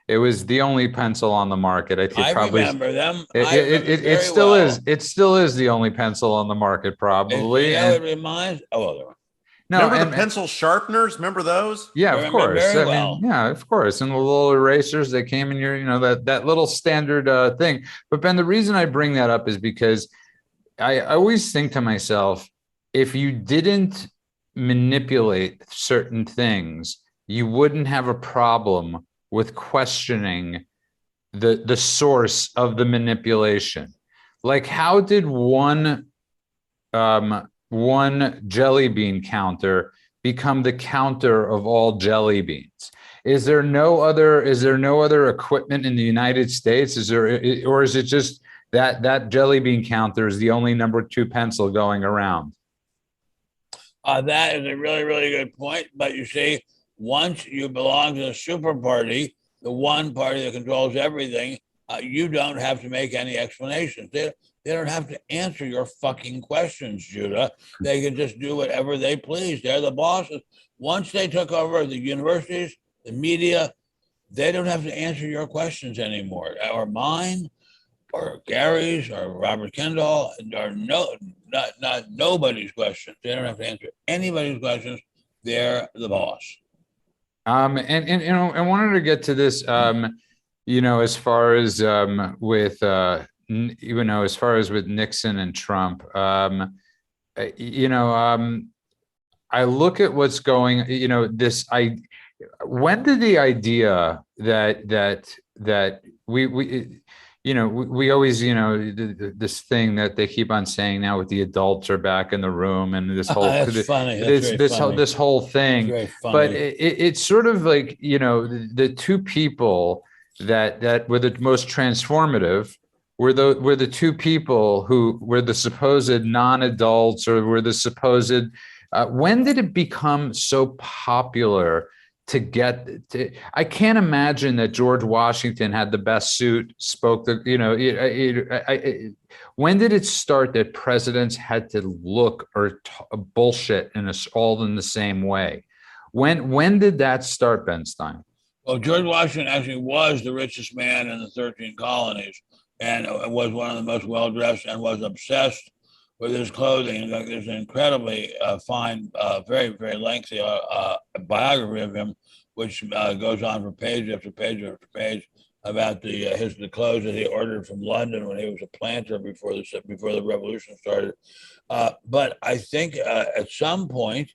It was the only pencil on the market. I remember them. It still is. It still is the only pencil on the market, probably. It reminds. Oh, no. Remember the pencil sharpeners? Remember those? Yeah, of course. Yeah, of course. And the little erasers that came in your, that little standard thing. But Ben, the reason I bring that up is because I always think to myself, if you didn't manipulate certain things, you wouldn't have a problem with questioning the source of the manipulation. Like, how did one jelly bean counter become the counter of all jelly beans? Is there no other equipment in the United States? Or is it just that jelly bean counter is the only number 2 pencil going around? That is a really, really good point. But you see, once you belong to the super party, the one party that controls everything, you don't have to make any explanations. They don't have to answer your fucking questions, Judah. They can just do whatever they please. They're the bosses. Once they took over the universities, the media, they don't have to answer your questions anymore, or mine, or Gary's, or Robert Kendall, or not nobody's questions. They don't have to answer anybody's questions. They're the boss. And I wanted to get to this, as far as with as far as with Nixon and Trump, I look at what's going, when did the idea that we always, this thing that they keep on saying now with the adults are back in the room, and this whole, this whole thing, but it's sort of like, the 2 people that were the most transformative were the 2 people who were the supposed non-adults, or were the supposed, when did it become so popular to get to? I can't imagine that George Washington had the best suit, spoke the, when did it start that presidents had to look or bullshit all in the same way? When did that start, Ben Stein? Well, George Washington actually was the richest man in the 13 colonies. and was one of the most well-dressed and was obsessed with his clothing. In fact, there's an incredibly fine, very, very lengthy biography of him, which goes on for page after page after page about the clothes that he ordered from London when he was a planter before the revolution started. But I think at some point,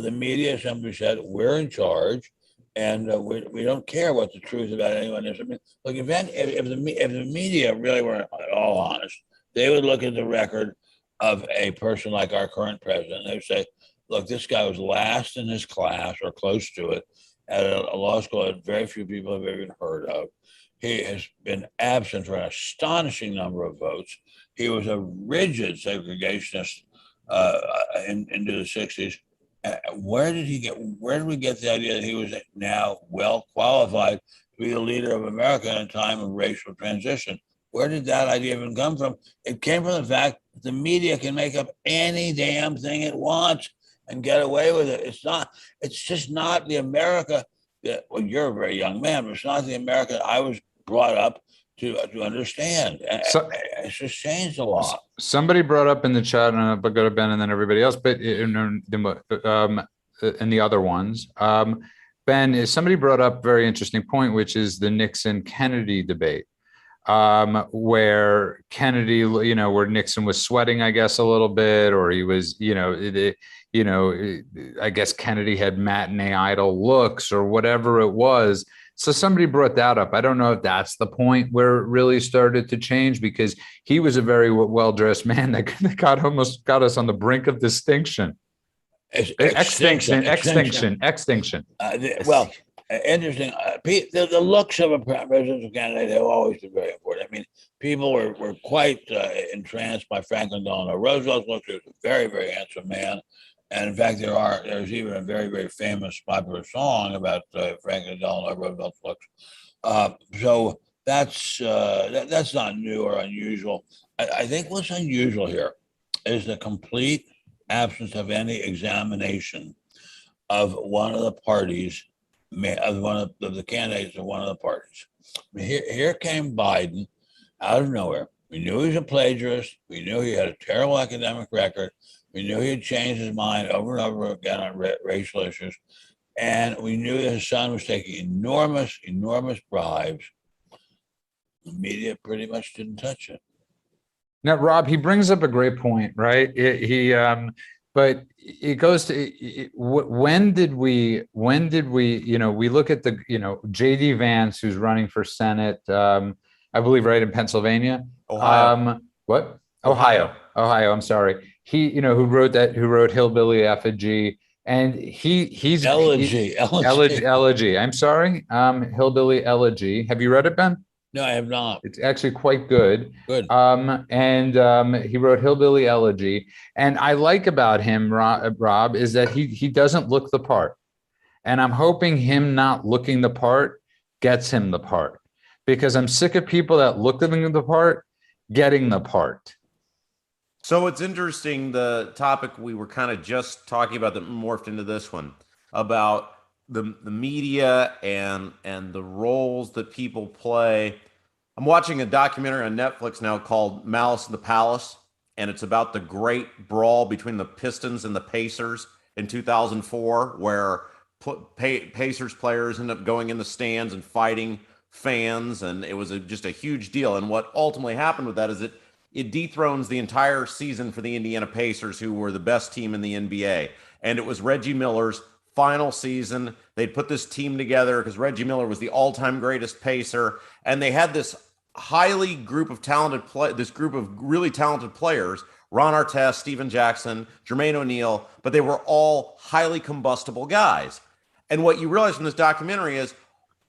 the media simply said, we're in charge, and we don't care what the truth about anyone is. I mean, look, if the media really were at all honest, they would look at the record of a person like our current president. They would say, look, this guy was last in his class or close to it at a law school that very few people have even heard of. He has been absent for an astonishing number of votes. He was a rigid segregationist into the 60s. Where did we get the idea that he was now well qualified to be the leader of America in a time of racial transition? Where did that idea even come from? It came from the fact that the media can make up any damn thing it wants and get away with it. It's just not the America that, well, you're a very young man, but it's not the America I was brought up to understand. So, it's just changed a lot. Somebody brought up in the chat, and I'll go to Ben and then everybody else, but in the other ones, Ben, somebody brought up a very interesting point, which is the Nixon-Kennedy debate, where Kennedy, where Nixon was sweating, I guess, a little bit, or he was, I guess Kennedy had matinee idol looks or whatever it was. So somebody brought that up. I don't know if that's the point where it really started to change, because he was a very well-dressed man that almost got us on the brink of distinction. Extinction. Well, interesting. The looks of a presidential candidate have always been very important. I mean, people were quite entranced by Franklin Delano Roosevelt's looks. He was a very, very handsome man. And in fact, there's even a very, very famous popular song about Franklin Delano Roosevelt's looks. So that's not new or unusual. I think what's unusual here is the complete absence of any examination of one of the parties, of one of the candidates of one of the parties. I mean, here came Biden out of nowhere. We knew he was a plagiarist. We knew he had a terrible academic record. We knew he had changed his mind over and over again on racial issues. And we knew that his son was taking enormous, enormous bribes. The media pretty much didn't touch it. Now, Rob, he brings up a great point, right? But it goes to when did we, we look at the, JD Vance, who's running for Senate, I believe, right, in Pennsylvania. Ohio. What? Ohio. I'm sorry. He, who wrote Hillbilly Effigy, and he's Elegy. I'm sorry. Hillbilly Elegy. Have you read it, Ben? No, I have not. It's actually quite good. Good. And he wrote Hillbilly Elegy. And I like about him, Rob, is that he doesn't look the part. And I'm hoping him not looking the part gets him the part, because I'm sick of people that look the part getting the part. So it's interesting, the topic we were kind of just talking about that morphed into this one, about the media and the roles that people play. I'm watching a documentary on Netflix now called Malice in the Palace, and it's about the great brawl between the Pistons and the Pacers in 2004, where Pacers players ended up going in the stands and fighting fans, and it was just a huge deal. And what ultimately happened with that is it dethrones the entire season for the Indiana Pacers, who were the best team in the NBA. And it was Reggie Miller's final season. They'd put this team together because Reggie Miller was the all-time greatest Pacer, and they had this group of really talented players: Ron Artest, Steven Jackson, Jermaine O'Neal, but they were all highly combustible guys. And what you realize from this documentary is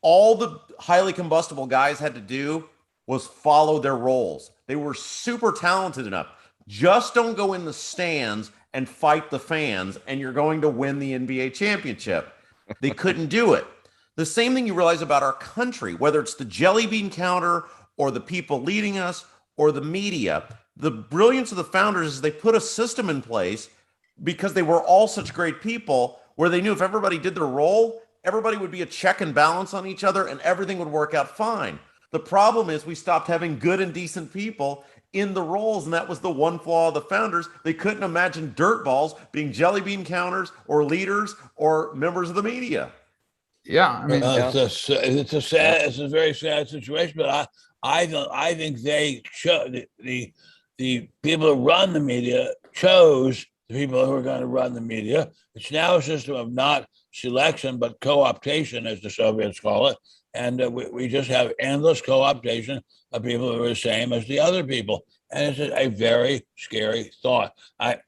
all the highly combustible guys had to do was follow their roles. They were super talented enough. Just don't go in the stands and fight the fans, and you're going to win the NBA championship. They couldn't do it. The same thing you realize about our country, whether it's the jelly bean counter or the people leading us or the media. The brilliance of the founders is they put a system in place because they were all such great people, where they knew if everybody did their role, everybody would be a check and balance on each other and everything would work out fine. The problem is we stopped having good and decent people in the roles, and that was the one flaw of the founders. They couldn't imagine dirtballs being jelly bean counters or leaders or members of the media. Yeah, I mean, it's a very sad situation, but I think the people who run the media chose the people who are going to run the media. It's now a system of not selection, but co-optation, as the Soviets call it. And we just have endless co-optation of people who are the same as the other people. And it's a very scary thought. I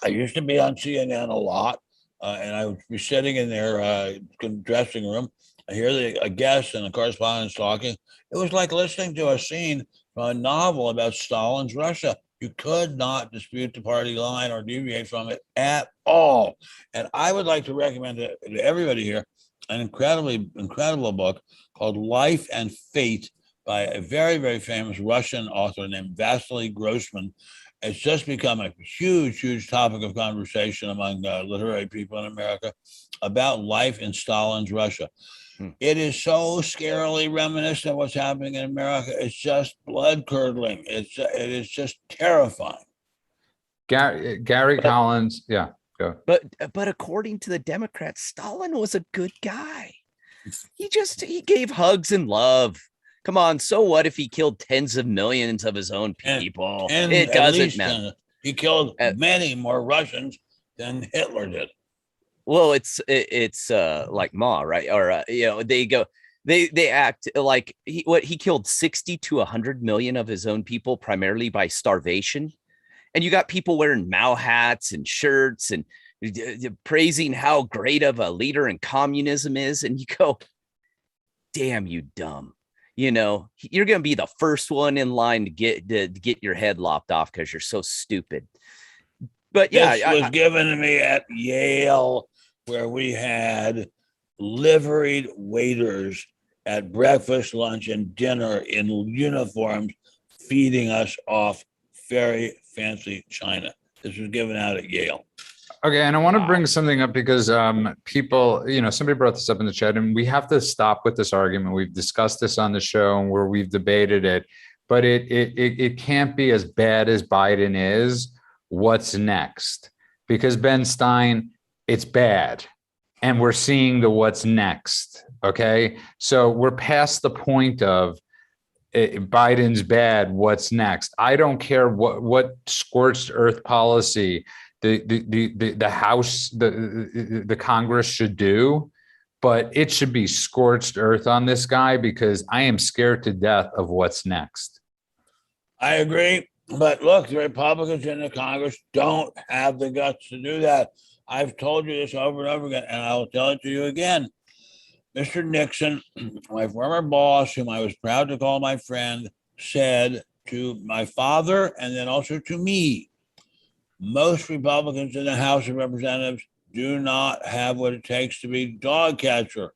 used to be on CNN a lot, and I would be sitting in their dressing room. I hear a guest and the correspondents talking. It was like listening to a scene from a novel about Stalin's Russia. You could not dispute the party line or deviate from it at all. And I would like to recommend to everybody here an incredible book called Life and Fate by a very, very famous Russian author named Vasily Grossman. It's just become a huge topic of conversation among literary people in America about life in Stalin's Russia. It is so scarily reminiscent of what's happening in America. It's just blood curdling. It is just terrifying. Gary Collins, yeah, go. But according to the Democrats, Stalin was a good guy. He gave hugs and love. Come on, so what if he killed tens of millions of his own people? And it doesn't matter. He killed many more Russians than Hitler did. Well, it's like Ma, right? Or they act like he killed 60 to 100 million of his own people, primarily by starvation. And you got people wearing Mao hats and shirts and praising how great of a leader in communism is, and you go, damn, you dumb. You're going to be the first one in line to get your head lopped off because you're so stupid. But yeah, this was given to me at Yale, where we had liveried waiters at breakfast, lunch, and dinner in uniforms feeding us off very fancy china. This was given out at Yale. Okay, and I want to bring something up because people, somebody brought this up in the chat, and we have to stop with this argument. We've discussed this on the show and where we've debated it, but it can't be as bad as Biden is. What's next? Because Ben Stein, it's bad, and we're seeing the what's next. Okay, so we're past the point of Biden's bad. What's next? I don't care what scorched earth policy the House, the Congress should do, but it should be scorched earth on this guy because I am scared to death of what's next. I agree. But look, the Republicans in the Congress don't have the guts to do that. I've told you this over and over again, and I'll tell it to you again. Mr. Nixon, my former boss, whom I was proud to call my friend, said to my father and then also to me, most Republicans in the House of Representatives do not have what it takes to be dog catcher.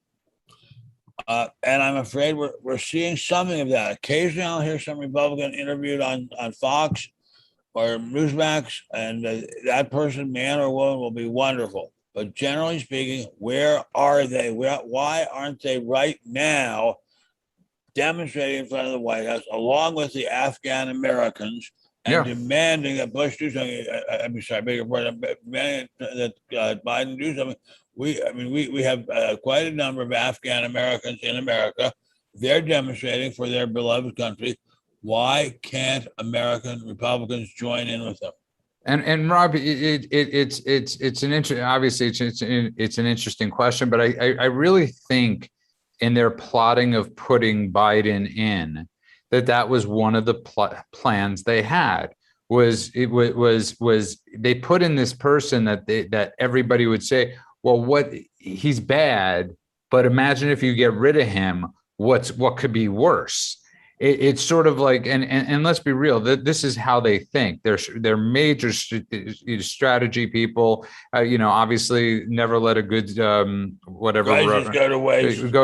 And I'm afraid we're seeing something of that. Occasionally I'll hear some Republican interviewed on Fox or Newsmax, and that person, man or woman, will be wonderful. But generally speaking, where are they? Why aren't they right now demonstrating in front of the White House, along with the Afghan Americans, and demanding that Bush do something? Demanding that Biden do something. We have quite a number of Afghan Americans in America. They're demonstrating for their beloved country. Why can't American Republicans join in with them? And Rob, it's an it's an interesting question, but I really think in their plotting of putting Biden in, that was one of the plans they had. Was they put in this person that everybody would say, well, he's bad, but imagine if you get rid of him, what could be worse? It's sort of like, and let's be real, this is how they think. They're major strategy people. Obviously, never let a good go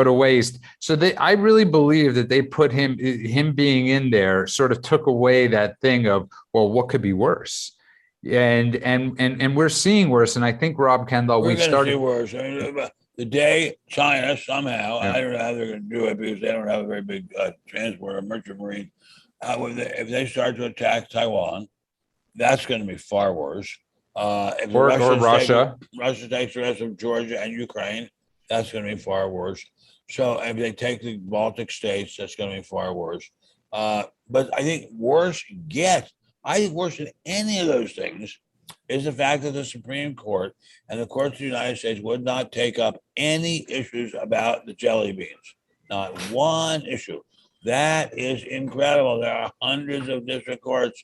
to waste. So I really believe that they put him being in there sort of took away that thing of, well, what could be worse? And we're seeing worse. And I think, Rob Kendall, we're going to see worse. the day China somehow, Yeah. I don't know how they're going to do it because they don't have a very big transport or merchant marine. If they start to attack Taiwan, that's going to be far worse. If the Or Russia Russia. takes the rest of Georgia and Ukraine, that's going to be far worse. So if they take the Baltic states, that's going to be far worse. But I think worse than any of those things is the fact that the Supreme Court and the courts of the United States would not take up any issues about the jelly beans. Not one issue. That is incredible. There are hundreds of district courts,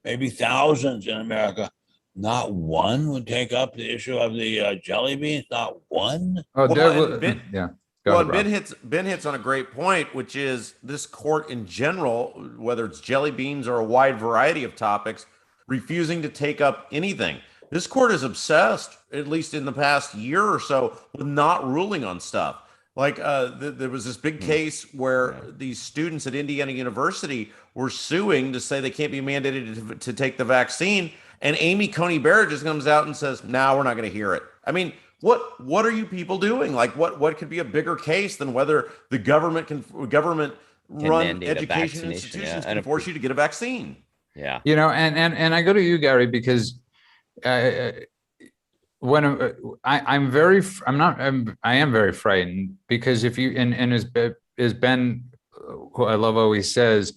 maybe thousands in America. Not one would take up the issue of the jelly beans. Not one. Oh, Well, and Ben, yeah. Go well, ahead, and Rob. Ben hits on a great point, which is this court in general, whether it's jelly beans or a wide variety of topics, refusing to take up anything. This court is obsessed, at least in the past year or so, with not ruling on stuff. Like there was this big case where these students at Indiana University were suing to say they can't be mandated to take the vaccine, and Amy Coney Barrett just comes out and says, "No, we're not going to hear it." I mean, what are you people doing? Like, what could be a bigger case than whether the government run mandate a education vaccination, institutions yeah, and can force you to get a vaccine? Yeah. You know, and I go to you, Gary, because when I am very frightened, because if you and as Ben, who I love, always says,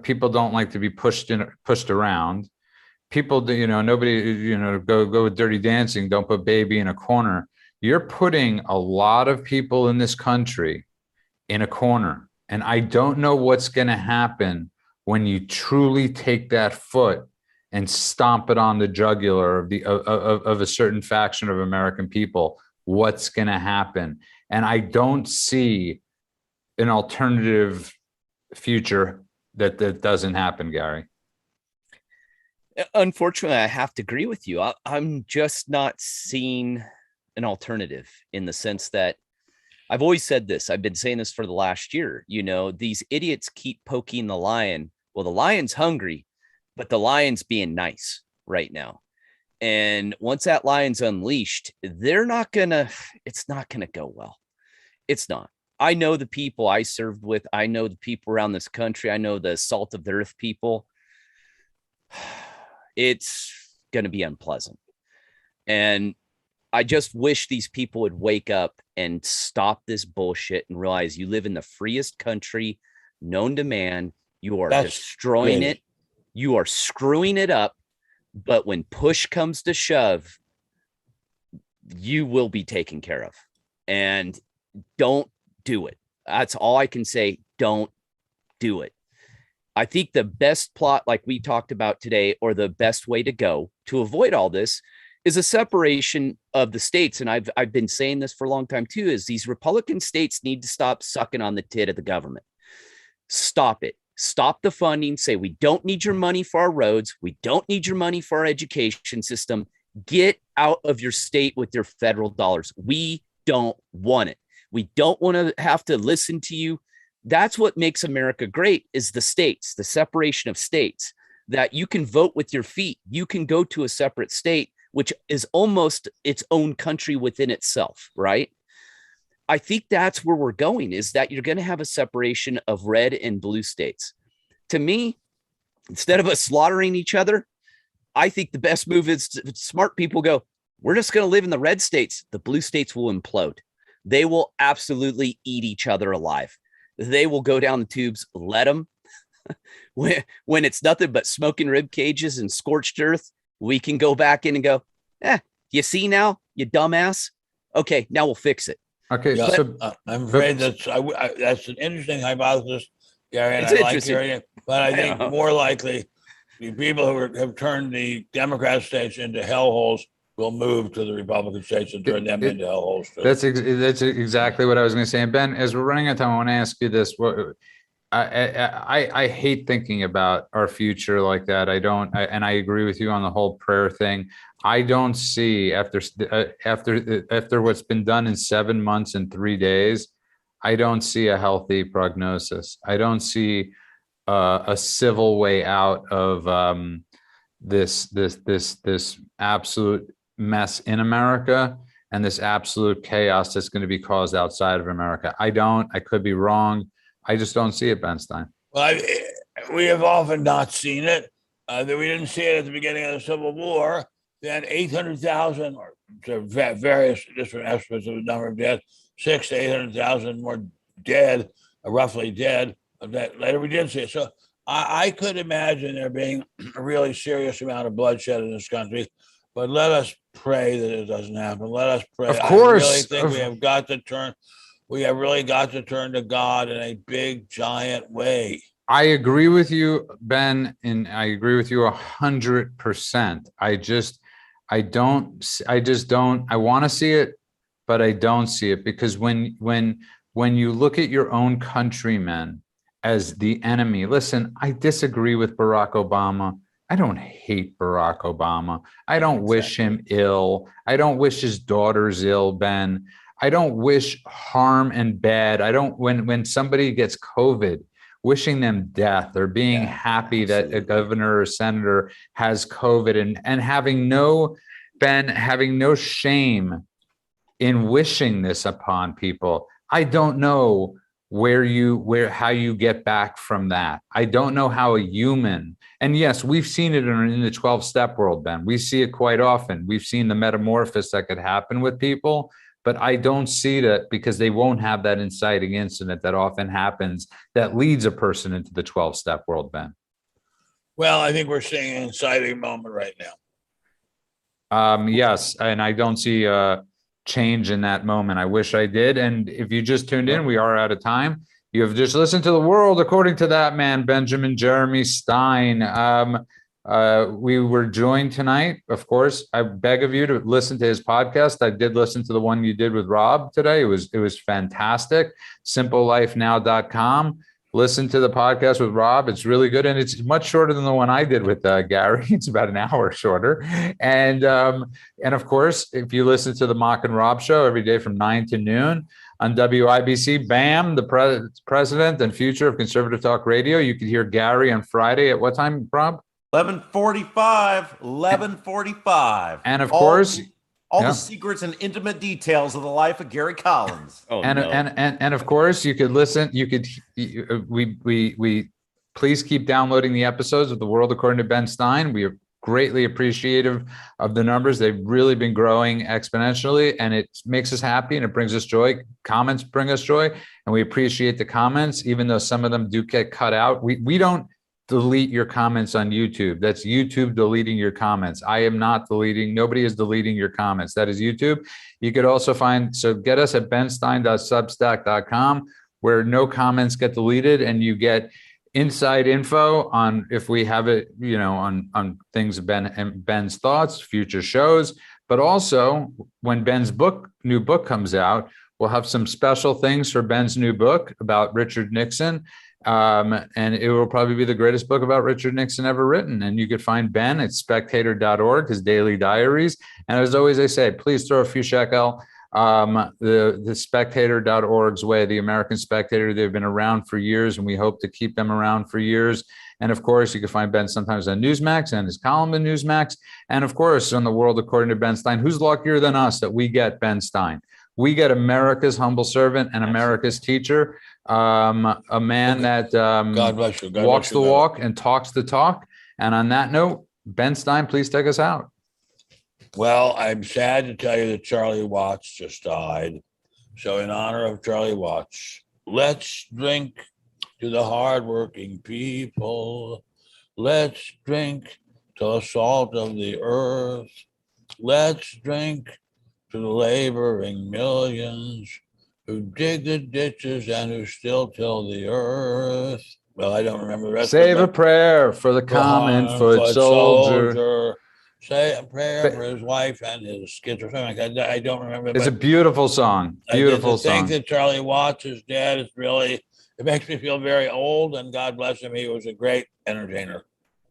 people don't like to be pushed around. People do, nobody, go with Dirty Dancing. Don't put baby in a corner. You're putting a lot of people in this country in a corner, and I don't know what's going to happen when you truly take that foot and stomp it on the jugular of a certain faction of American people. What's going to happen? And I don't see an alternative future that doesn't happen, Gary. Unfortunately, I have to agree with you. I'm just not seeing an alternative, in the sense that I've always said this. I've been saying this for the last year. These idiots keep poking the lion. Well, the lion's hungry, but the lion's being nice right now. And once that lion's unleashed, it's not going to go well. It's not. I know the people I served with. I know the people around this country. I know the salt of the earth people. It's going to be unpleasant. And I just wish these people would wake up and stop this bullshit and realize you live in the freest country known to man. You are destroying it. You are screwing it up. But when push comes to shove, you will be taken care of. And don't do it. That's all I can say. Don't do it. I think the best plot, like we talked about today, or the best way to go to avoid all this, is a separation of the states. And I've been saying this for a long time too, is these Republican states need to stop sucking on the tit of the government. Stop it. Stop the funding. Say, we don't need your money for our roads. We don't need your money for our education system. Get out of your state with your federal dollars. We don't want it. We don't want to have to listen to you. That's what makes America great, is the states, the separation of states, that you can vote with your feet. You can go to a separate state, which is almost its own country within itself, right? I think that's where we're going, is that you're going to have a separation of red and blue states. To me, instead of us slaughtering each other, I think the best move is smart people go, we're just going to live in the red states. The blue states will implode. They will absolutely eat each other alive. They will go down the tubes. Let them. When it's nothing but smoking rib cages and scorched earth, we can go back in and go, you see now, you dumbass? Okay, now we'll fix it. Okay, Yeah, so I'm afraid that's an interesting hypothesis, Gary, and It's I like interesting. hearing it. But I think know. more likely, the people who have turned the Democrat states into hellholes will move to the Republican states and turn them into hellholes too. that's exactly what I was going to say. And Ben, as we're running out of time, I want to ask you this: I hate thinking about our future like that. And I agree with you on the whole prayer thing. I don't see after what's been done in 7 months and 3 days, I don't see a healthy prognosis. I don't see a civil way out of this absolute mess in America. and this absolute chaos that's going to be caused outside of America. I could be wrong. I just don't see it, Ben Stein. Well, we have often not seen it. That we didn't see it at the beginning of the Civil War. Then 800,000, or various different estimates of the number of deaths, 600,000 to 800,000 more dead, roughly dead. That later we did see it. So I could imagine there being a really serious amount of bloodshed in this country. But let us pray that it doesn't happen. Let us pray. Of course. I really think we have got to turn. We have really got to turn to God in a big, giant way. I agree with you, Ben, and I agree with you 100%. I want to see it, but I don't see it, because when you look at your own countrymen as the enemy, listen, I disagree with Barack Obama. I don't hate Barack Obama. I don't wish him ill. I don't wish his daughters ill, Ben. I don't wish harm and bad. I don't, when somebody gets COVID, wishing them death, or being happy that a governor or senator has COVID, and having no shame in wishing this upon people. I don't know how you get back from that. I don't know how a human, and yes, we've seen it in the 12-step world, Ben. We see it quite often. We've seen the metamorphosis that could happen with people, but I don't see that, because they won't have that inciting incident that often happens that leads a person into the 12-step world, Ben. Well, I think we're seeing an inciting moment right now. Yes, and I don't see a change in that moment. I wish I did. And if you just tuned in, we are out of time. You have just listened to The World According to That Man, Benjamin Jeremy Stein. We were joined tonight, of course. I beg of you to listen to his podcast. I did listen to the one you did with Rob today. It was fantastic. SimpleLifeNow.com. Listen to the podcast with Rob. It's really good, and it's much shorter than the one I did with Gary. It's about an hour shorter. And of course, if you listen to the Mock and Rob show every day from 9 to noon on WIBC, BAM, the president and future of Conservative Talk Radio. You can hear Gary on Friday at what time, Rob? 11:45. And of course, all the secrets and intimate details of the life of Gary Collins. And of course, you could listen. We please keep downloading the episodes of The World According to Ben Stein. We are greatly appreciative of the numbers. They've really been growing exponentially, and it makes us happy and it brings us joy. Comments bring us joy, and we appreciate the comments, even though some of them do get cut out. We don't delete your comments on YouTube. That's YouTube deleting your comments. I am not deleting. Nobody is deleting your comments. That is YouTube. You could also get us at benstein.substack.com, where no comments get deleted, and you get inside info on if we have it, on things Ben's thoughts, future shows. But also, when Ben's new book comes out, we'll have some special things for Ben's new book about Richard Nixon. And it will probably be the greatest book about Richard Nixon ever written. And you could find Ben at spectator.org, his daily diaries. And as always, I say, please throw a few shekel. The spectator.org's way, the American Spectator, they've been around for years, and we hope to keep them around for years. And of course, you can find Ben sometimes on Newsmax and his column in Newsmax. And of course, on The World According to Ben Stein. Who's luckier than us that we get Ben Stein? We get America's humble servant and America's teacher, a man that God bless you. walks the walk and talks the talk. And on that note, Ben Stein, please take us out. Well, I'm sad to tell you that Charlie Watts just died. So in honor of Charlie Watts, let's drink to the hardworking people. Let's drink to the salt of the earth. Let's drink to the laboring millions who dig the ditches and who still till the earth. Well, I don't remember the rest Save of it. a prayer for the common foot soldier. Say a prayer for his wife and his kids, or something like that. I don't remember. It's a beautiful song. Beautiful song. To song. think that Charlie Watts is dead is really, it makes me feel very old, and God bless him. He was a great entertainer.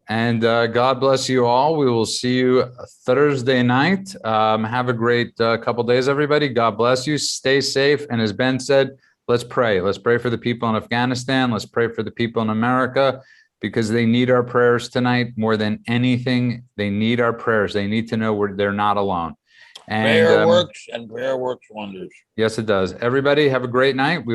And God bless you all. We will see you Thursday night. Have a great couple days, everybody. God bless you. Stay safe. And as Ben said, let's pray. Let's pray for the people in Afghanistan. Let's pray for the people in America, because they need our prayers tonight more than anything. They need our prayers. They need to know they're not alone. And prayer works and prayer works wonders. yes, it does. Everybody have a great night. We